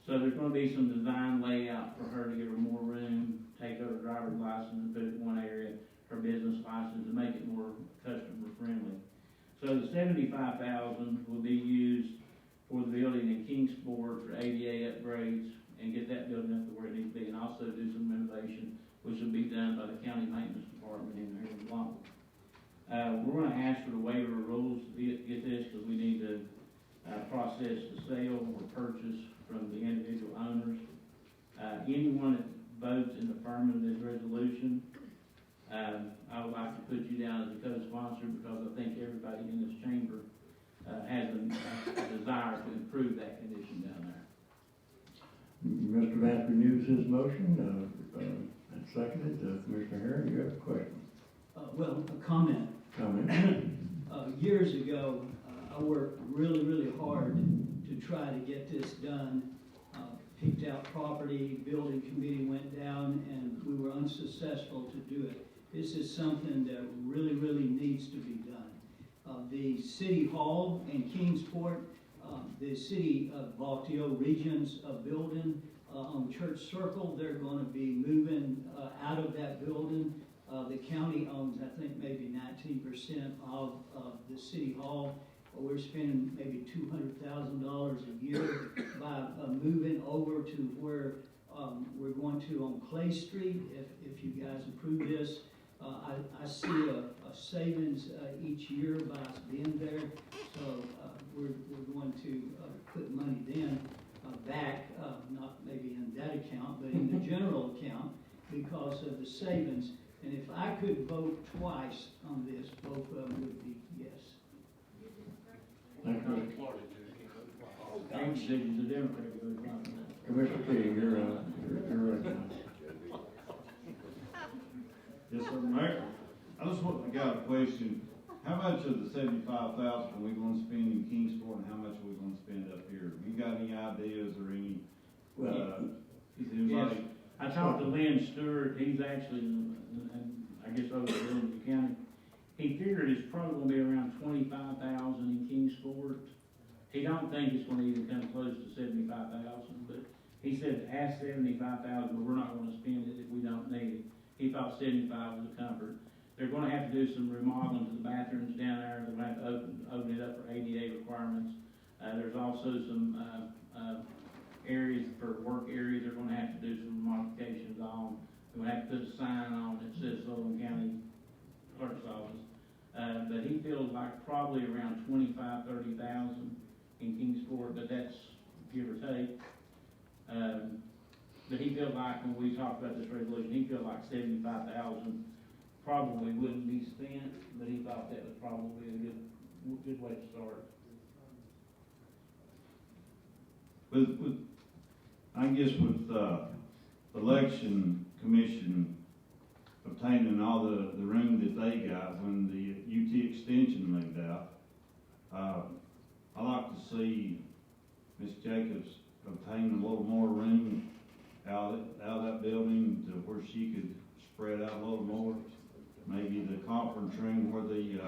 So there's going to be some design layout for her to give her more room, take her driver's license and put it in one area, her business license, and make it more customer friendly. So the $75,000 will be used for the building in Kingsport for ADA upgrades and get that building up to where it needs to be, and also do some renovation, which will be done by the county maintenance department in here in Longville. We're going to ask for the waiver of rules to get this because we need to process the sale or purchase from the individual owners. Anyone that votes in affirmative of this resolution, I would like to put you down as a co-sponsor because I think everybody in this chamber has a desire to improve that condition down there. Mr. Vance renews his motion, and seconded. Commissioner Herron, you have a question? Well, a comment. Years ago, I worked really hard to try to get this done. Picked out property, building committee went down, and we were unsuccessful to do it. This is something that really needs to be done. The City Hall in Kingsport, the City of Baltimore Regions building on Church Circle, they're going to be moving out of that building. The county owns, I think, maybe 19% of the City Hall. We're spending maybe $200,000 a year by moving over to where we're going to on Clay Street. If you guys approve this, I see a savings each year by us being there. So we're going to put money then back, not maybe in that account, but in the general account because of the savings. And if I could vote twice on this, both of them would be yes. Thank you. The Democrat voted for that. Commissioner King, you're recognized. Yes, sir, Mayor. I got a question. How much of the $75,000 are we going to spend in Kingsport, and how much are we going to spend up here? You got any ideas or any? to Lynn Stewart, he's actually, I guess over in Williamson County. He figured it's probably gonna be around 25,000 in Kingsport. He don't think it's gonna even come close to 75,000, but he said ask 75,000, but we're not gonna spend it if we don't need it. He thought 75 was a comfort. They're gonna have to do some remodeling to the bathrooms down there. They're gonna have to open it up for ADA requirements. There's also some, areas for work areas they're gonna have to do some modifications on. They're gonna have to put a sign on that says Sullivan County Clerk's Office. But he feels like probably around 30,000 in Kingsport, but that's give or take. But he feels like when we talked about this resolution, he feels like 75,000 probably wouldn't be spent, but he thought that was probably a good way to start. I guess with election commission obtaining all the room that they got when the UT extension moved out, I like to see Ms. Jacobs obtain a little more room out of that building to where she could spread out a little more. Maybe the conference room where the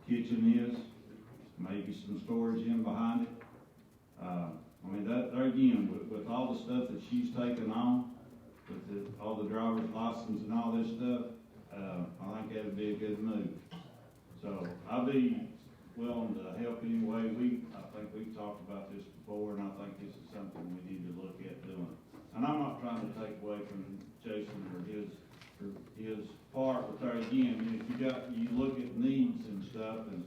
kitchen is, maybe some storage in behind it. I mean, that, there again, with all the stuff that she's taken on, with all the driver's license and all this stuff, I think that would be a good move. So I'll be willing to help any way. I think we've talked about this before, and I think this is something we need to look at doing. And I'm not trying to take away from Jason or his part, but there again, if you look at needs and stuff, and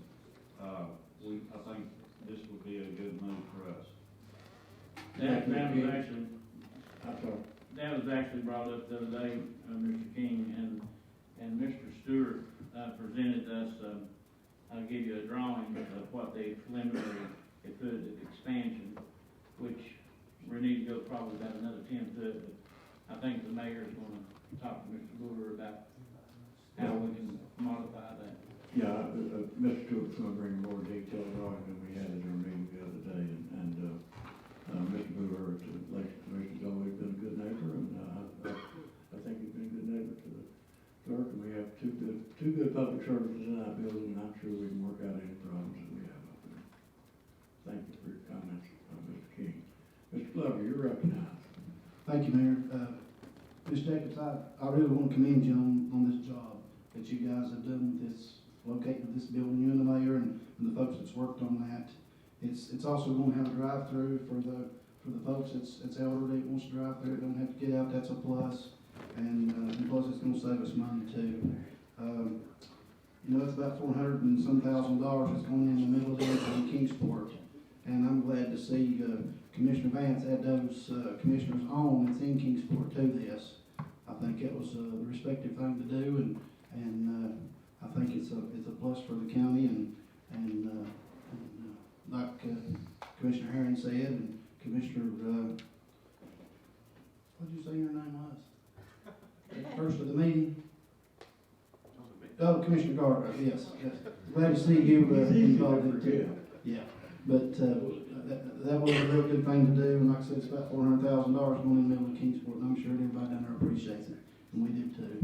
I think this would be a good move for us. That was actually brought up the other day, Mr. King, and Mr. Stewart presented us, I'll give you a drawing of what they preliminary had put at expansion, which we need to go probably about another 10 foot, but I think the mayor is going to talk to Mr. Brewer about how we can modify that. Yeah, Mr. Stewart's going to bring more detailed drawing than we had at our meeting the other day, and Mr. Brewer to the election commission has always been a good neighbor, and I think he's been a good neighbor to the clerk, and we have two good public services in our building, and I'm sure we can work out any problems that we have up there. Thank you for your comments, Mr. King. Mr. Glover, you're recognized. Thank you, Mayor. Ms. Jacobs, I really want to commend you on this job that you guys have done with this, locating of this building, you and the mayor and the folks that's worked on that. It's also going to have a drive-through for the folks that's elderly, that wants to drive through, don't have to get out, that's a plus. And plus it's going to save us money too. You know, it's about $400,000 and some that's going in the middle of the in Kingsport. And I'm glad to see Commissioner Vance add those commissioners on that's in Kingsport to this. I think it was the respective thing to do, and I think it's a plus for the county, and like Commissioner Herring said, and Commissioner, what did you say your name was? First of the meeting? Oh, Commissioner Gardner, yes. Glad to see you involved in it. Yeah, but that was a real good thing to do, and like I said, it's about $400,000 going in the middle of Kingsport, and I'm sure everybody down there appreciates it, and we did too.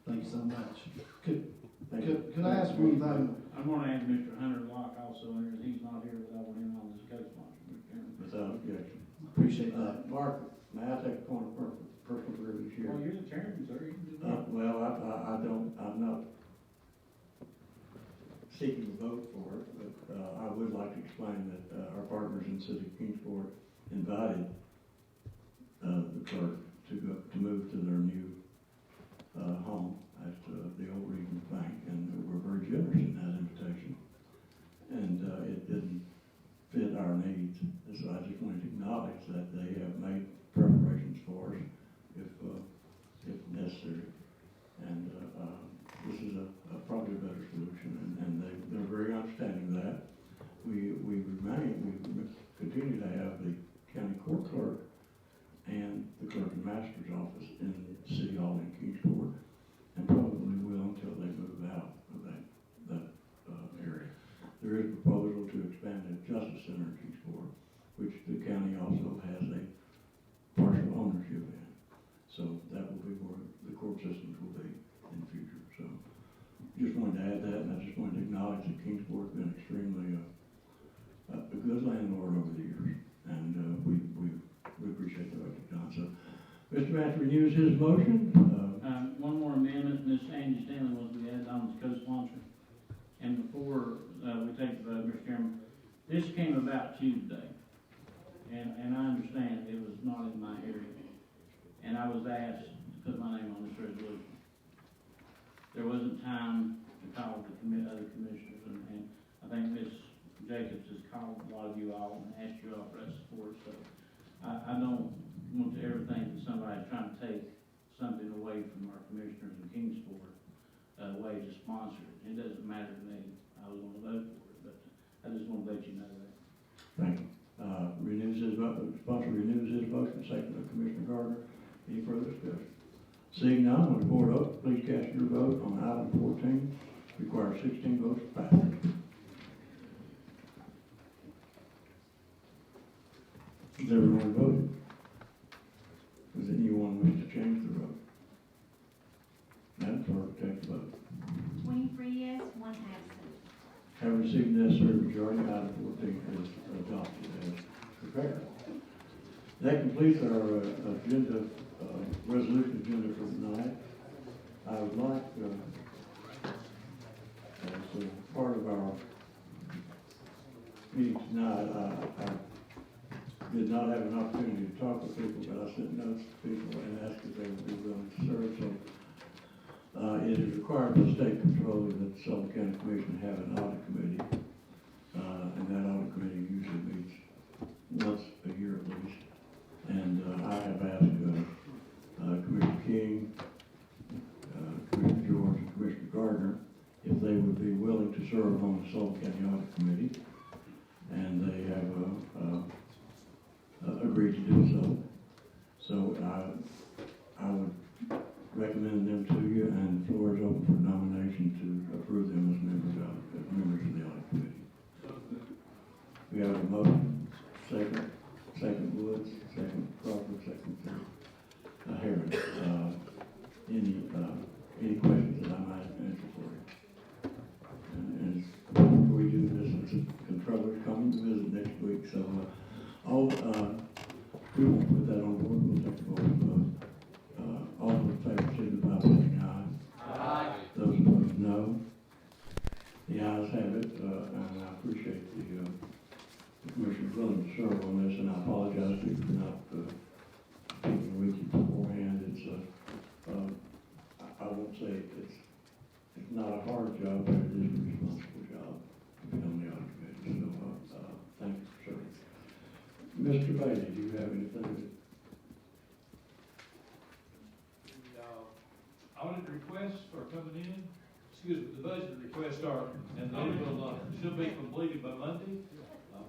Thank you so much. Could I ask one thing? I'm going to add Mr. Hunter Locke also in here. He's not here, but I want him on as a co-sponsor, Mr. Chairman. Without objection. Appreciate that. Mark, may I take a point of personal privilege here? Well, you're the chairman, sir. You can do that. Well, I'm not seeking a vote for it, but I would like to explain that our partners in the city of Kingsport invited the clerk to move to their new home at the old Regional Bank, and we're very generous in that invitation. And it didn't fit our needs, and so I just wanted to acknowledge that they have made preparations for us if necessary. And this is probably a better solution, and they're very understanding of that. We continue to have the county court clerk and the clerk and master's office in City Hall in Kingsport, and probably will until they move out of that area. There is a proposal to expand the Justice Center in Kingsport, which the county also has a partial ownership in. acknowledge that Kingsport's been extremely, a good landlord over the years, and, we appreciate the work you've done. So, Mr. Matt renews his motion. One more amendment, Ms. Angie Stanley was we added on as co-sponsor. And before, we take the vote, Mr. Chairman, this came about Tuesday. And I understand it was not in my area. And I was asked to put my name on this resolution. There wasn't time to call the other commissioners, and I think Ms. Jacobs has called a lot of you all and asked you all for that support, so I don't want to ever think that somebody's trying to take something away from our commissioners in Kingsport, way to sponsor it. It doesn't matter to me. I was going to vote for it, but I just want to let you know that. Thank you. Sponsor renews his motion, second by Commissioner Gardner. Any further discussion? Seeing none, when the board up, please cast your vote on item 14. Requires 16 votes to pass. Has everyone voted? Does anyone wish to change the vote? Madam Clerk, take the vote. 23 yes, 1 absent. Have received the necessary majority, item 14 is adopted as prepared. That completes our agenda, resolution agenda for tonight. I would like, as a part of our meeting tonight, I did not have an opportunity to talk with people, but I sent notes to people and asked if they would be willing to serve. So it is required by state control that the Sullivan County Commission have an audit committee, and that audit committee usually meets once a year at least. And I have asked Commissioner King, Commissioner George, and Commissioner Gardner if they would be willing to serve on the Sullivan County Audit Committee, and they have agreed to do so. So I would recommend them to you, and the floor is open for nomination to approve them as members of the audit committee. We have a motion, second Woods, second Crawford, second Harris. Any questions that I might answer for you? And before we do this, the controller's coming to visit next week, so we won't put that on board. We'll take a vote. All in favor, signify by saying aye. Aye. Those opposed, no. The ayes have it, and I appreciate the Commissioner's willing to serve on this, and I apologize to you for not speaking with you beforehand. It's I won't say it's not a hard job, but it is a responsible job to be on the audit committee. So thank you for serving. Mr. Bailey, do you have anything? Audit requests are coming in, the budget requests are, and they will, should be completed by Monday.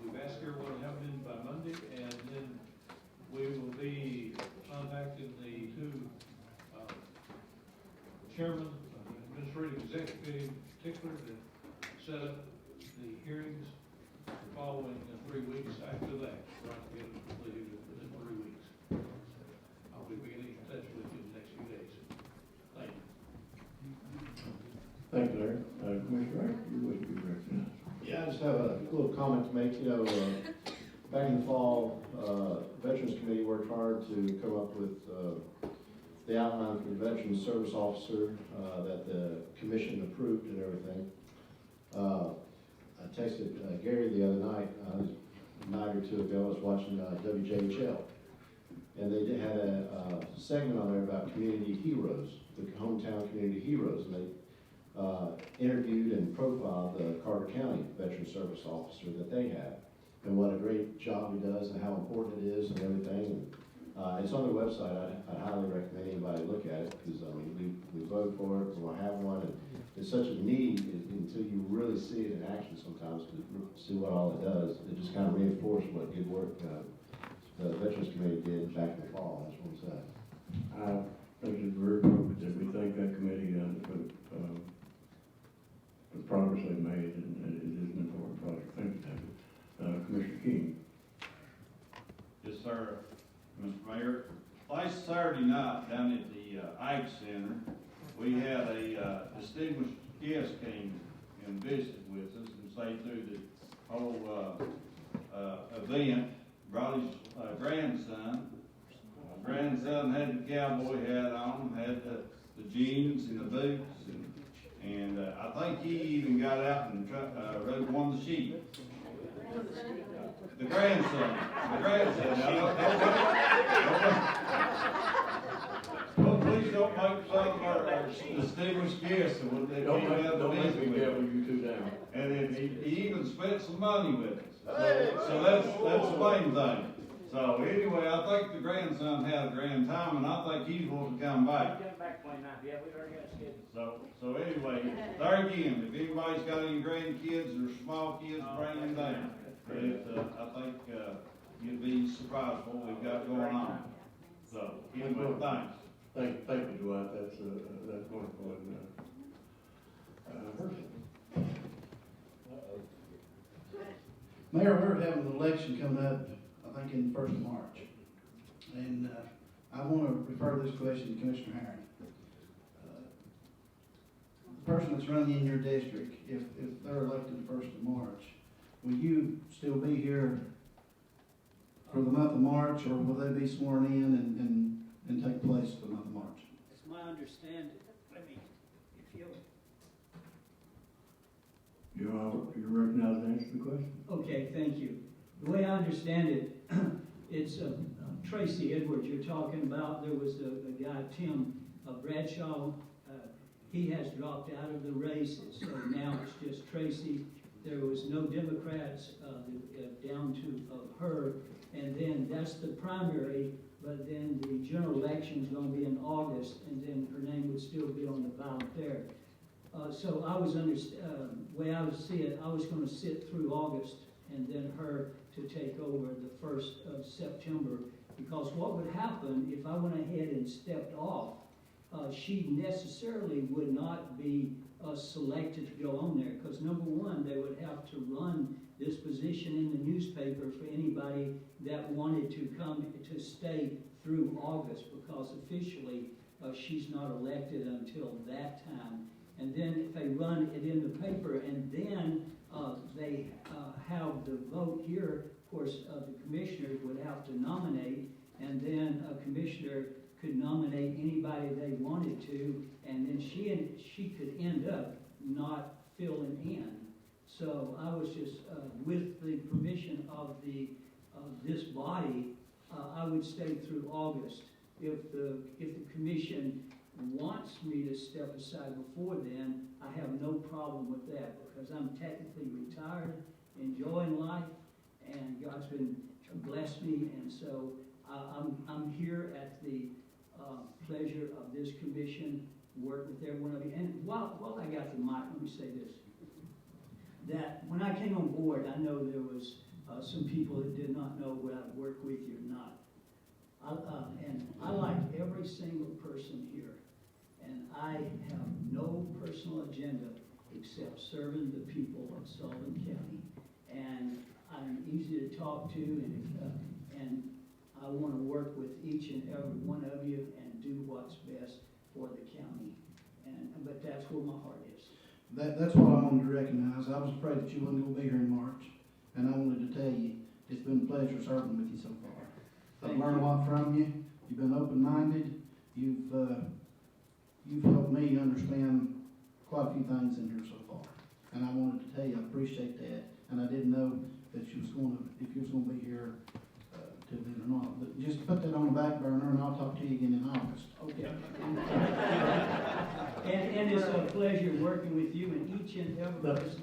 We've asked everyone to have it in by Monday, and then we will be contacting the two chairman of the administrative executive committee in particular to set up the hearings following 3 weeks after that, right, to get it completed within 3 weeks. I'll be getting in touch with you in the next few days. Thank you. Thank you, Larry. Commissioner Wright, you would be recognized. Yeah, I just have a little comment to make. You know, back in the fall, Veterans Committee worked hard to come up with the outline for the Veterans Service Officer that the commission approved and everything. I texted Gary the other night, a night or two ago. I was watching WJHL, and they had a segment on there about community heroes, the hometown community heroes, and they interviewed and profiled the Carter County Veteran Service Officer that they have, and what a great job he does, and how important it is, and everything. And it's on their website. I highly recommend anybody look at it, because I mean we vote for it, we'll have one, and it's such a need until you really see it in action. Sometimes to see what all it does, it just kind of reinforces what good work the Veterans Committee did back in the fall. That's what I'm saying. I think it's very appropriate that we thank that committee for the progress they've made, and it is an important project. Thank you, David. Commissioner King. Yes, sir. Mr. Mayor, last Saturday night down at the Ag Center, we had a distinguished guest came and visited with us and stayed through the whole, event. Brought his, grandson. Grandson had the cowboy hat on, had the jeans and the boots, and I think he even got out and rode one of the sheep. The grandson. Well, please don't make some of our distinguished guests of what they Don't came out to make visit me with. gavel you two down. And then he even spent some money with us. So that's the main thing. So anyway, I think the grandson had a grand time, and I think he's wanting to come back. So anyway, there again, if anybody's got any grandkids or small kids, bring them down. I think you'd be surprised what we've got going on. So anyway, thanks. Thank you, Dwight. That's wonderful. Mayor, we're having an election coming up, I think in the 1st of March. And I want to refer this question to Commissioner Herring. The person that's running in your district, if they're elected the 1st of March, will you still be here for the month of March, or will they be sworn in and take place for the month of March? It's my understanding, You're recognized to answer the question. Okay, thank you. The way I understand it, it's Tracy Edwards you're talking about. There was a guy, Tim Bradshaw. He has dropped out of the race, so now it's just Tracy. There was no Democrats down to her, and then that's the primary, but then the general election is going to be in August, and then her name would still be on the ballot there. So I was way I would see it, I was going to sit through August and then her to take over the 1st of September, because what would happen if I went ahead and stepped off, she necessarily would not be selected to go on there, because number one, they would have to run this position in the newspaper for anybody that wanted to come to stay through August, because officially she's not elected until that time. And then if they run it in the paper, and then they have the vote here, of course, the commissioners would have to nominate, and then a commissioner could nominate anybody they wanted to, and then she could end up not filling in. So I was just, with the permission of this body, I would stay through August. If the commission wants me to step aside before then, I have no problem with that, because I'm technically retired, enjoying life, and God's been blessed me, and so I'm here at the pleasure of this commission, work with every one of you. And while I got the mic, let me say this, that when I came on board, I know there was some people that did not know whether I'd work with you or not. And I like every single person here. And I have no personal agenda except serving the people of Sullivan County. And I'm easy to talk to, and I want to work with each and every one of you and do what's best for the county. But that's where my heart is. That's what I wanted to recognize. I was afraid that you wasn't going to be here in March, and I wanted to tell you it's been a pleasure serving with you so far. I've learned a lot from you. You've been open-minded. You've helped me understand quite a few things in here so far, and I wanted to tell you I appreciate that. And I didn't know that if you was going to be here till then or not. But just put that on the back burner, and I'll talk to you again in August. Okay. and it's a pleasure working with you and each and every person.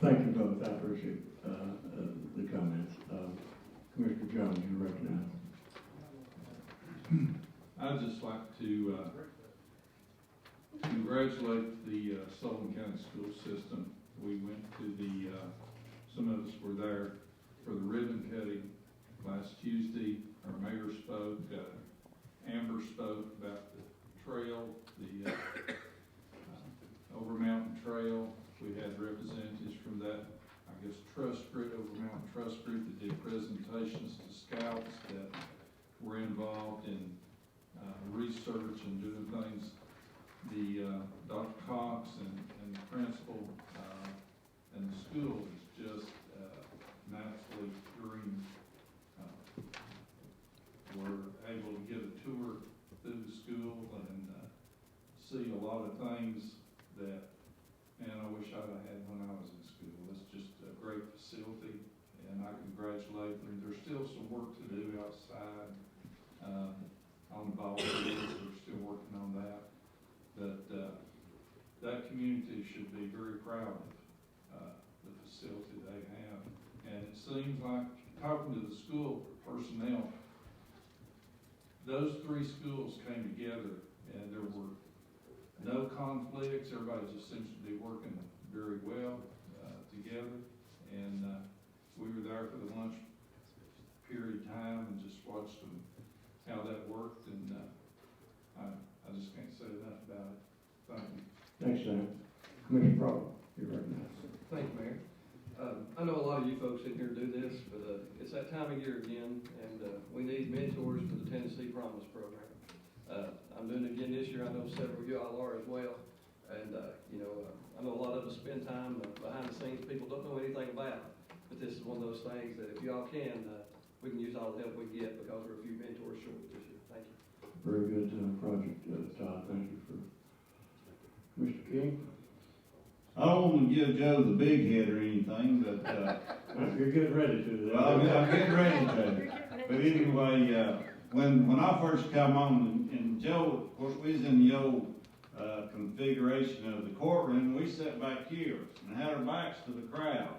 Thank you both. I appreciate the comments. Commissioner Jones, you recognize. I'd just like to congratulate the Sullivan County School System. We went to some of us were there for the ribbon cutting last Tuesday. Our mayor spoke, Amber spoke about the trail, the Over Mountain Trail. We had representatives from that, I guess, trust group, Over Mountain Trust Group, that did presentations to scouts that were involved in research and doing things. The Dr. Cox and the principal school is just an absolute dream. We're able to get a tour through the school and see a lot of things that, man, I wish I'd have had when I was in school. It's just a great facility, and I congratulate them. There's still some work to do outside on the ball fields. We're still working on that. But that community should be very proud of the facility they have. And it seems like, talking to the school personnel, those three schools came together and there were no conflicts. Everybody just seems to be working very well together. And we were there for the lunch period time and just watched them, how that worked. And I just can't say enough about it. Thank you. Thanks, Sam. Commissioner Brown, you're recognized. Thank you, Mayor. I know a lot of you folks in here do this, but it's that time of year again, and we need mentors for the Tennessee Promise Program. I'm doing it again this year. I know several of you all are as well. And, I know a lot of us spend time behind the scenes people don't know anything about. But this is one of those things that if y'all can, we can use all the help we get because we're a few mentors short this year. Thank you. Very good project, Todd. Thank you for Mr. King. I don't want to give Joe the big head or anything, but, You're getting ready to. well, I'm getting ready to. But anyway, when I first come on, and Joe, of course, we was in the old, configuration of the courtroom, we sat back here and had our backs to the crowd.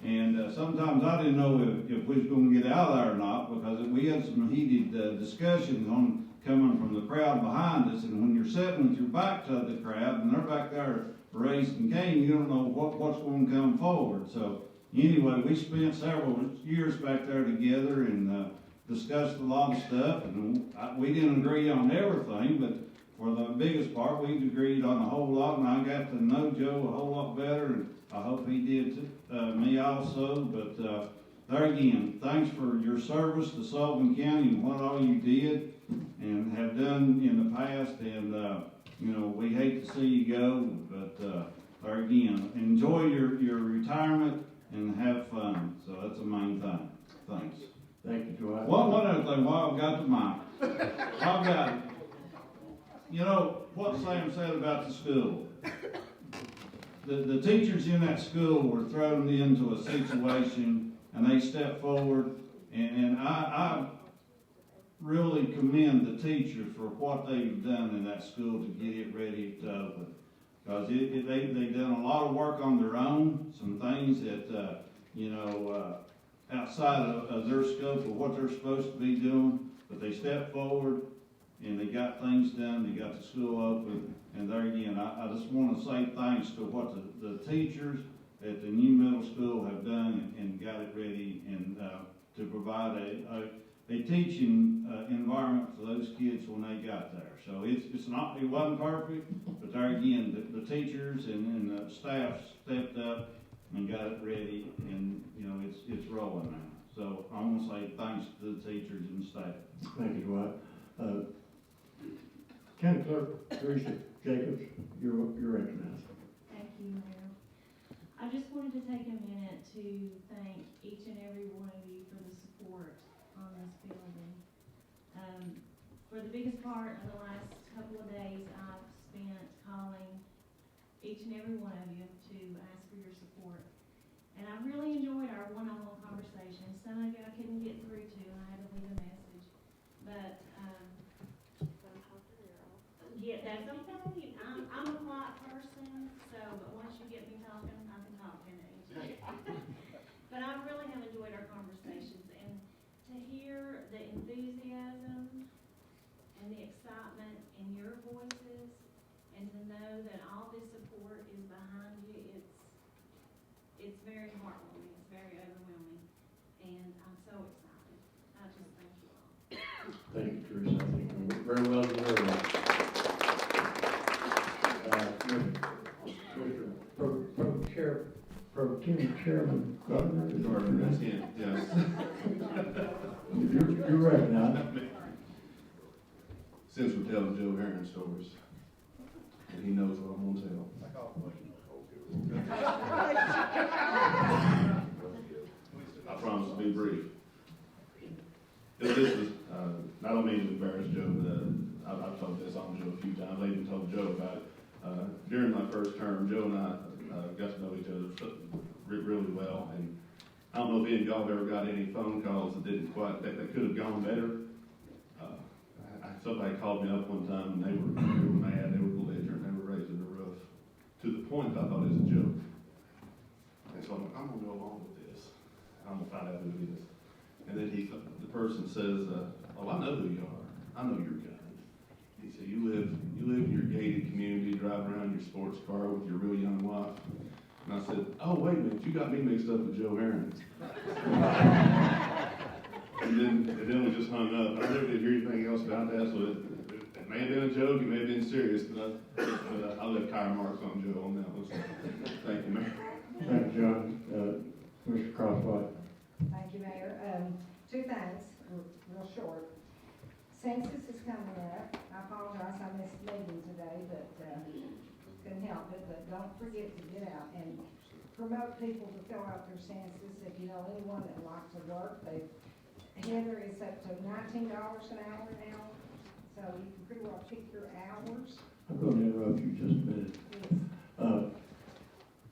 And, sometimes I didn't know if we was gonna get out of there or not, because we had some heated, discussions on coming from the crowd behind us, and when you're sitting with your back to the crowd, and they're back there raising Cain, you don't know what's going to come forward. So anyway, we spent several years back there together and discussed a lot of stuff, and we didn't agree on everything, but for the biggest part, we agreed on a whole lot, and I got to know Joe a whole lot better, and I hope he did me also. But there again, thanks for your service to Sullivan County and what all you did and have done in the past, and we hate to see you go, but there again, enjoy your retirement and have fun. So that's the main thing. Thanks. Thank you, Dwight. One other thing, while I've got the mic, I've got, what Sam said about the school. The teachers in that school were thrown into a situation and they stepped forward, and I really commend the teachers for what they've done in that school to get it ready to open. Because they've done a lot of work on their own, some things that, outside of their scope of what they're supposed to be doing, but they stepped forward and they got things done, they got the school open, and there again, I just want to say thanks to what the teachers at the new middle school have done and got it ready, and to provide a teaching environment for those kids when they got there. So it wasn't perfect, but there again, the teachers and the staff stepped up and got it ready, and it's rolling now. So I want to say thanks to the teachers and staff. Thank you, Dwight. County Clerk Teresa Jacobs, you're recognized. Thank you, Mayor. I just wanted to take a minute to thank each and every one of you for the support on this building. For the biggest part of the last couple of days, I've spent calling each and every one of you to ask for your support. And I really enjoyed our one-on-one conversations. Some of you I couldn't get through to, and I had to leave a message. But, yeah, that's okay. I'm a quiet person, but once you get me talking, I can talk in it. But I really have enjoyed our conversations, and to hear the enthusiasm and the excitement in your voices, and to know that all this support is behind you, it's very heartwarming, it's very overwhelming, and I'm so excited. I just thank you all. Thank you, Teresa. I think you're very well deserved. Pro Chairman Gardner. Yes. You're recognized. Since we're telling Joe Herring stories, and he knows what I'm gonna tell. I promise to be brief. This is, I don't mean to embarrass Joe, but I've told this on Joe a few times. I even told Joe about it. During my first term, Joe and I got to know each other really well. And I don't know if any of y'all have ever got any phone calls that didn't quite, that could have gone better. Somebody called me up one time and they were mad, they were belligerent, they were raising the roof to the point that I thought it was a joke. And so I'm gonna go along with this. I'm gonna find out who it is. And then the person says, "Oh, I know who you are. I know your kind." He said, "You live in your gated community, drive around your sports car with your real young wife." And I said, "Oh, wait a minute, you got me mixed up with Joe Aaron." and then we just hung up. I never did hear anything else about that, so it may have been a joke, it may have been serious, but I left tire marks on Joe on that one. So thank you, Mayor. Thank you, John. Mr. Crosswhite. Thank you, Mayor. Two things, real short. Census is coming up. I apologize, I missed the meeting today, but couldn't help it. But don't forget to get out and promote people to fill out their census. If you know anyone that likes to work, Heather is up to $19 an hour now, so you can pretty well pick your hours. I'm going to interrupt you just a minute. Yes.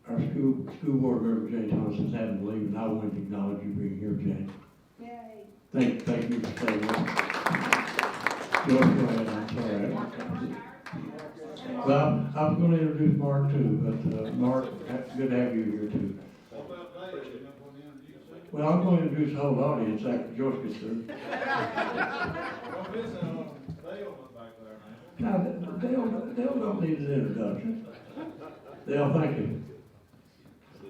Our school board member, Jane Thomas, is having to leave, and I want to acknowledge you being here, Jane. Yay. Thank you for staying with us. Go ahead, I'm sorry. Well, I was going to introduce Mark too, but Mark, good to have you here too. Well, I'm going to introduce the whole audience after Joyce gets through. Now, Dale don't need an introduction. Dale, thank you.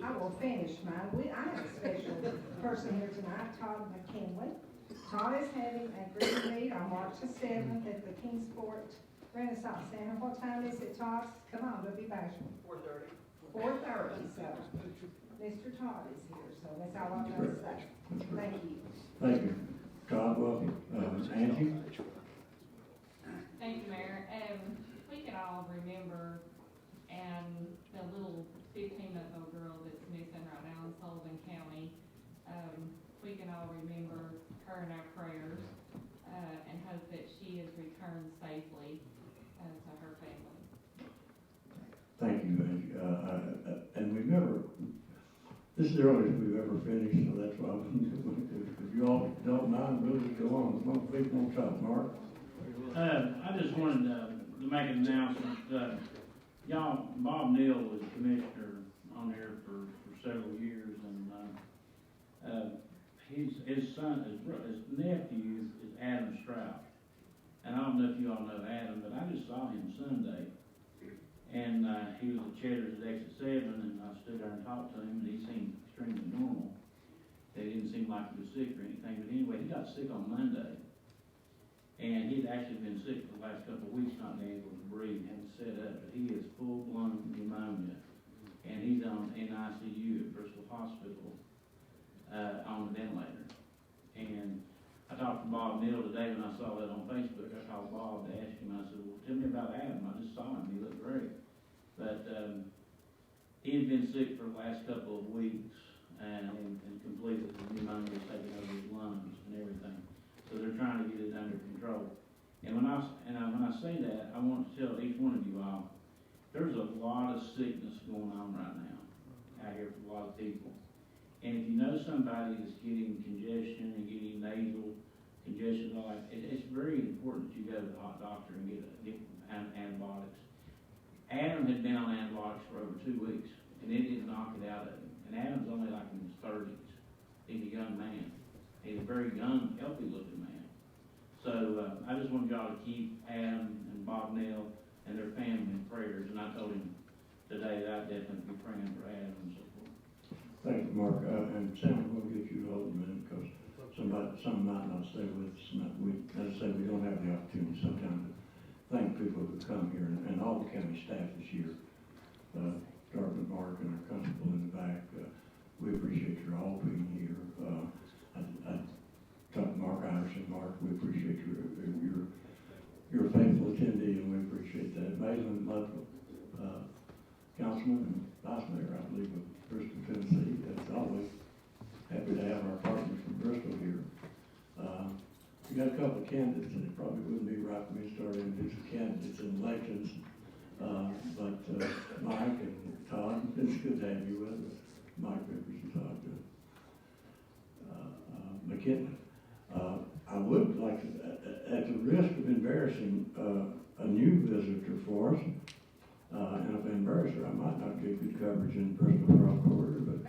I will finish mine. I have a special person here tonight, Todd McKinley. Todd is having a group meet on March the 7th at the Kingsport Renaissance Center. What time is it, Todd? Come on, don't be bashful. 4:30. 4:30, so Mr. Todd is here, so that's all I'm going to say. Thank you. Thank you. Todd, welcome. Angie? Thank you, Mayor. We can all remember, and the little 15-month-old girl that's missing right now in Sullivan County, we can all remember her in our prayers, and hope that she is returned safely to her family. Thank you, Angie. And we've never, this is the earliest we've ever finished, so that's why if you all don't mind, we'll just go on. One big more talk, Mark. I just wanted to make an announcement. Y'all, Bob Neal was commissioner on there for several years, and his son, his nephew is Adam Stroud. And I don't know if you all know Adam, but I just saw him Sunday. And he was at Cheddar's at Exit 7, and I stood there and talked to him, and he seemed extremely normal. It didn't seem like he was sick or anything, but anyway, he got sick on Monday. And he'd actually been sick for the last couple of weeks, not being able to breathe, and set up. But he is full-blown pneumonia, and he's in ICU at Bristol Hospital on the ventilator. And I talked to Bob Neal today when I saw that on Facebook. I called Bob to ask him. I said, "Well, tell me about Adam. I just saw him. He looked great." But he had been sick for the last couple of weeks, and completely the pneumonia was taking over his lungs and everything. So they're trying to get it under control. And when I say that, I want to tell each one of you all, there's a lot of sickness going on right now out here for a lot of people. And if you know somebody that's getting congestion and getting nasal congestion, it's very important that you go to the doctor and get antibiotics. Adam had been on antibiotics for over 2 weeks, and it didn't knock it out of him. And Adam's only like in his 30s. He's a young man. He's a very young, healthy-looking man. So I just want y'all to keep Adam and Bob Neal and their family in prayers. And I told him today that I'd definitely be praying for Adam and so forth. Thank you, Mark. And Sam, we'll get you to hold a minute because some might not stay with us. As I say, we don't have the opportunity sometimes to thank people who come here and all the county staff this year. Starting with Mark and our constable in the back. We appreciate your all being here. I talked to Mark Iverson. Mark, we appreciate you're a faithful attendee, and we appreciate that. Maitland Ludwig, Councilman and Vice vice mayor, I believe, of Bristol, Tennessee. That's always happy to have our partners from Bristol here. We got a couple of candidates, and it probably wouldn't be right for me to start introducing candidates in elections. But Mike and Todd, it's good to have you with us. Mike Rivers and Todd McKinley. I would like to, at the risk of embarrassing a new visitor for us, and if I embarrass her, I might not get good coverage in Bristol Rural Corridor, but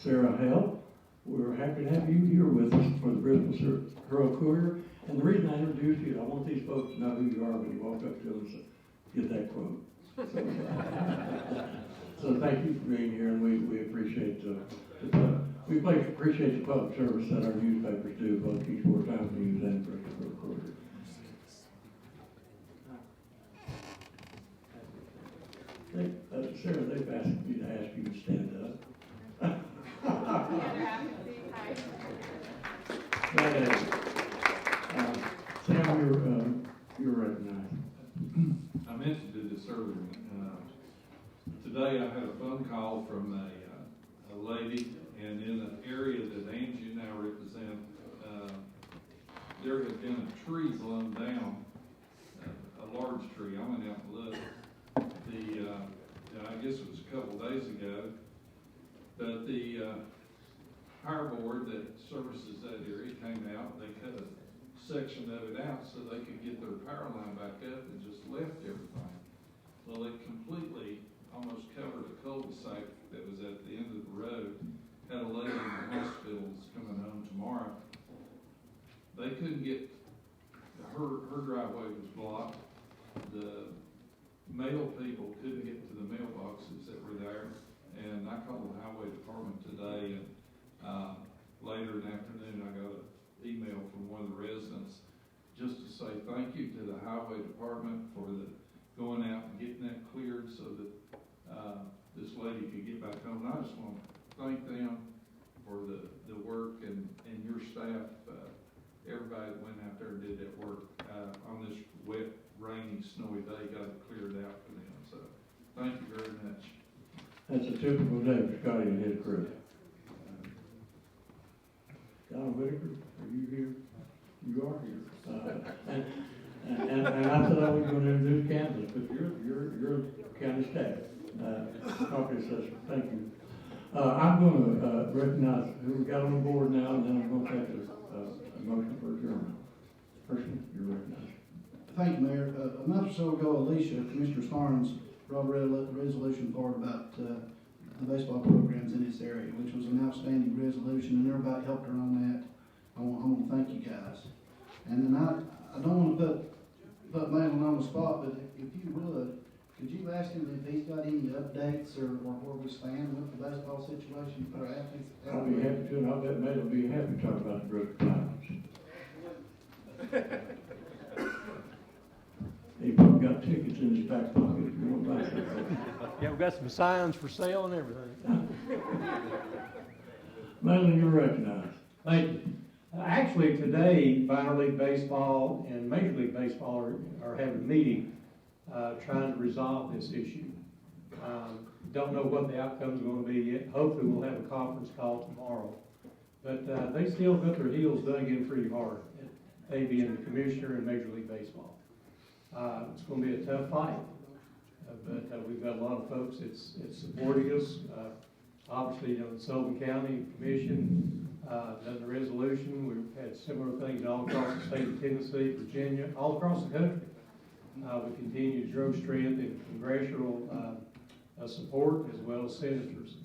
Sarah Hell, we're happy to have you here with us for the Bristol Rural Corridor. And the reason I introduced you, I want these folks to know who you are when you walk up to them and say, get that quote. So thank you for being here, and we appreciate appreciate the public service that our newspapers do, both Kingsport Times News and Bristol Rural Corridor. Sarah, they've asked me to ask you to stand up. Sam, you're recognized. I mentioned this earlier. Today I had a phone call from a lady, and in the area that Angie and I represent, there had been a tree blown down, a large tree. I went out and looked. I guess it was a couple days ago, but the power board that services that area came out. They cut a section of it out so they could get their power line back up and just left everything. Well, it completely almost covered a cul-de-sac that was at the end of the road. Had a lady in the hospital that's coming home tomorrow. They couldn't get, her driveway was blocked. The mail people couldn't get to the mailboxes that were there. And I called the highway department today, and later in the afternoon I got an email from one of the residents just to say thank you to the highway department for the going out and getting that cleared so that this lady could get back home. And I just want to thank them for the work and your staff, everybody that went out there and did that work on this wet, rainy, snowy day, got it cleared out for them. So thank you very much. That's a typical day for Scotty and his crew. Don Whitaker, are you here? You are here. And I said I was going to introduce Kansas, but you're county staff, property assessor. Thank you. I'm going to recognize who we got on the board now, and then I'm going to take a motion for adjournment. Person, you're recognized. Thank you, Mayor. A month or so ago, Alicia, Commissioner Starnes, brought a resolution forward about the baseball programs in this area, which was an outstanding resolution, and everybody helped her on that. I want to thank you guys. And then I don't want to put Malin on the spot, but if you would, could you ask him if he's got any updates or where we stand with the baseball situation for our athletes? I'll be happy to, and I'll bet Matt will be happy to talk about the Bristol Pirates. He probably got tickets in his back pocket if you want to buy them. Yeah, we've got some signs for sale and everything. Madeline, you're recognized. Thank you. Actually, today, minor league baseball and Major League Baseball are having a meeting trying to resolve this issue. Don't know what the outcome's going to be yet. Hopefully, we'll have a conference call tomorrow. But they still got their heels dug in pretty hard, they being the commissioner and Major League Baseball. It's going to be a tough fight, but we've got a lot of folks that's supporting us. Obviously, the Sullivan County Commission done the resolution. We've had similar things all across the state of Tennessee, Virginia, all across the country. We continue to grow strength in congressional support as well as senators.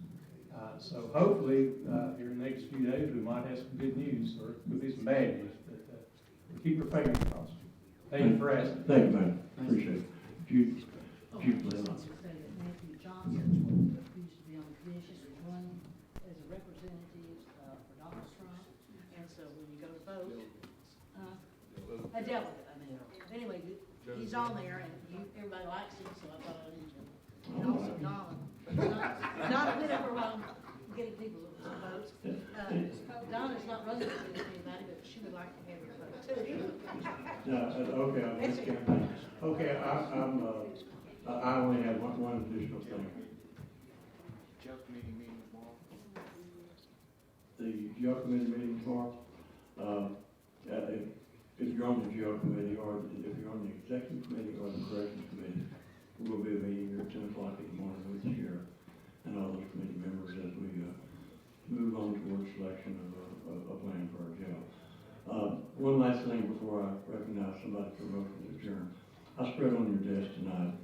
So hopefully, here in the next few days, we might have some good news, or it could be some bad news, but we'll keep our fingers crossed. Thank you for asking. Thank you, man. Appreciate it. Chief Lynn. Matthew Johnson, who used to be on the commission, is running as a representative for Donald Trump. And so when you go to vote, a delegate, I mean. Anyway, he's on there, and everybody likes him, so I thought I'd mention him. And also Donna. Donna went over getting people to vote. Donna's not running against anybody, but she would like to have your vote too. Okay, on this campaign. Okay, I only have one additional thing. jail committee meeting tomorrow? The jail committee meeting tomorrow, if you're on the jail committee, or if you're on the executive committee or the corrections committee, there will be a meeting here at 10 o'clock in the morning with the sheriff and all those committee members as we move on towards selection of land for our jail. One last thing before I recognize somebody for motion to adjourn. I spread on your desk tonight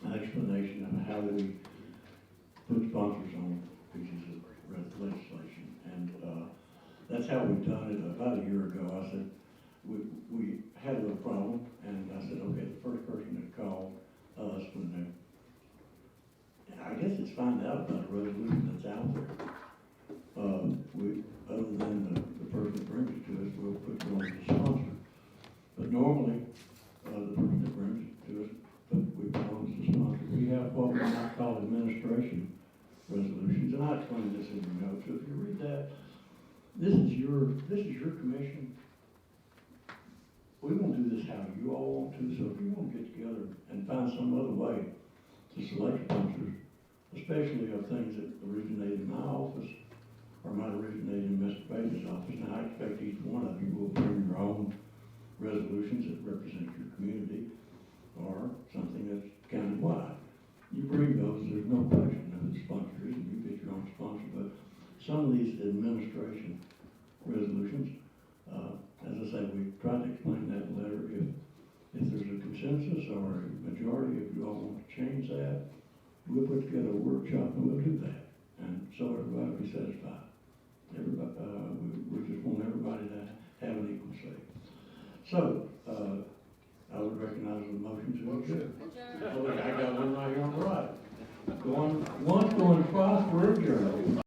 an explanation of how do we put sponsors on pieces of legislation. And that's how we've done it. About a year ago, I said, we had a little problem, and I said, okay, the first person that called us when they, I guess it's find out about a resolution that's out there. Other than the person that brings it to us, we'll put you on as a sponsor. But normally, the person that brings it to us, we put on as a sponsor. We have what we might call administration resolutions, and I explained this in your notes. So if you read that, this is your commission. We won't do this how you all want to, so if you want to get together and find some other way to select sponsors, especially of things that originate in my office or might originate in Mr. Bates' office. Now, I expect each one of you will bring your own resolutions that represent your community or something that's countywide. You bring those, there's no question of the sponsor is, and you get your own sponsor, but some of these administration resolutions, as I say, we tried to explain that in the letter. If there's a consensus or a majority, if you all want to change that, we'll put together a workshop and we'll do that. And so everybody will be satisfied. Everybody, we just want everybody to have an equal say. So, I would recognize the motion to adjourn. Oh, I got one right here on the right. Going once, going twice, we're adjourned.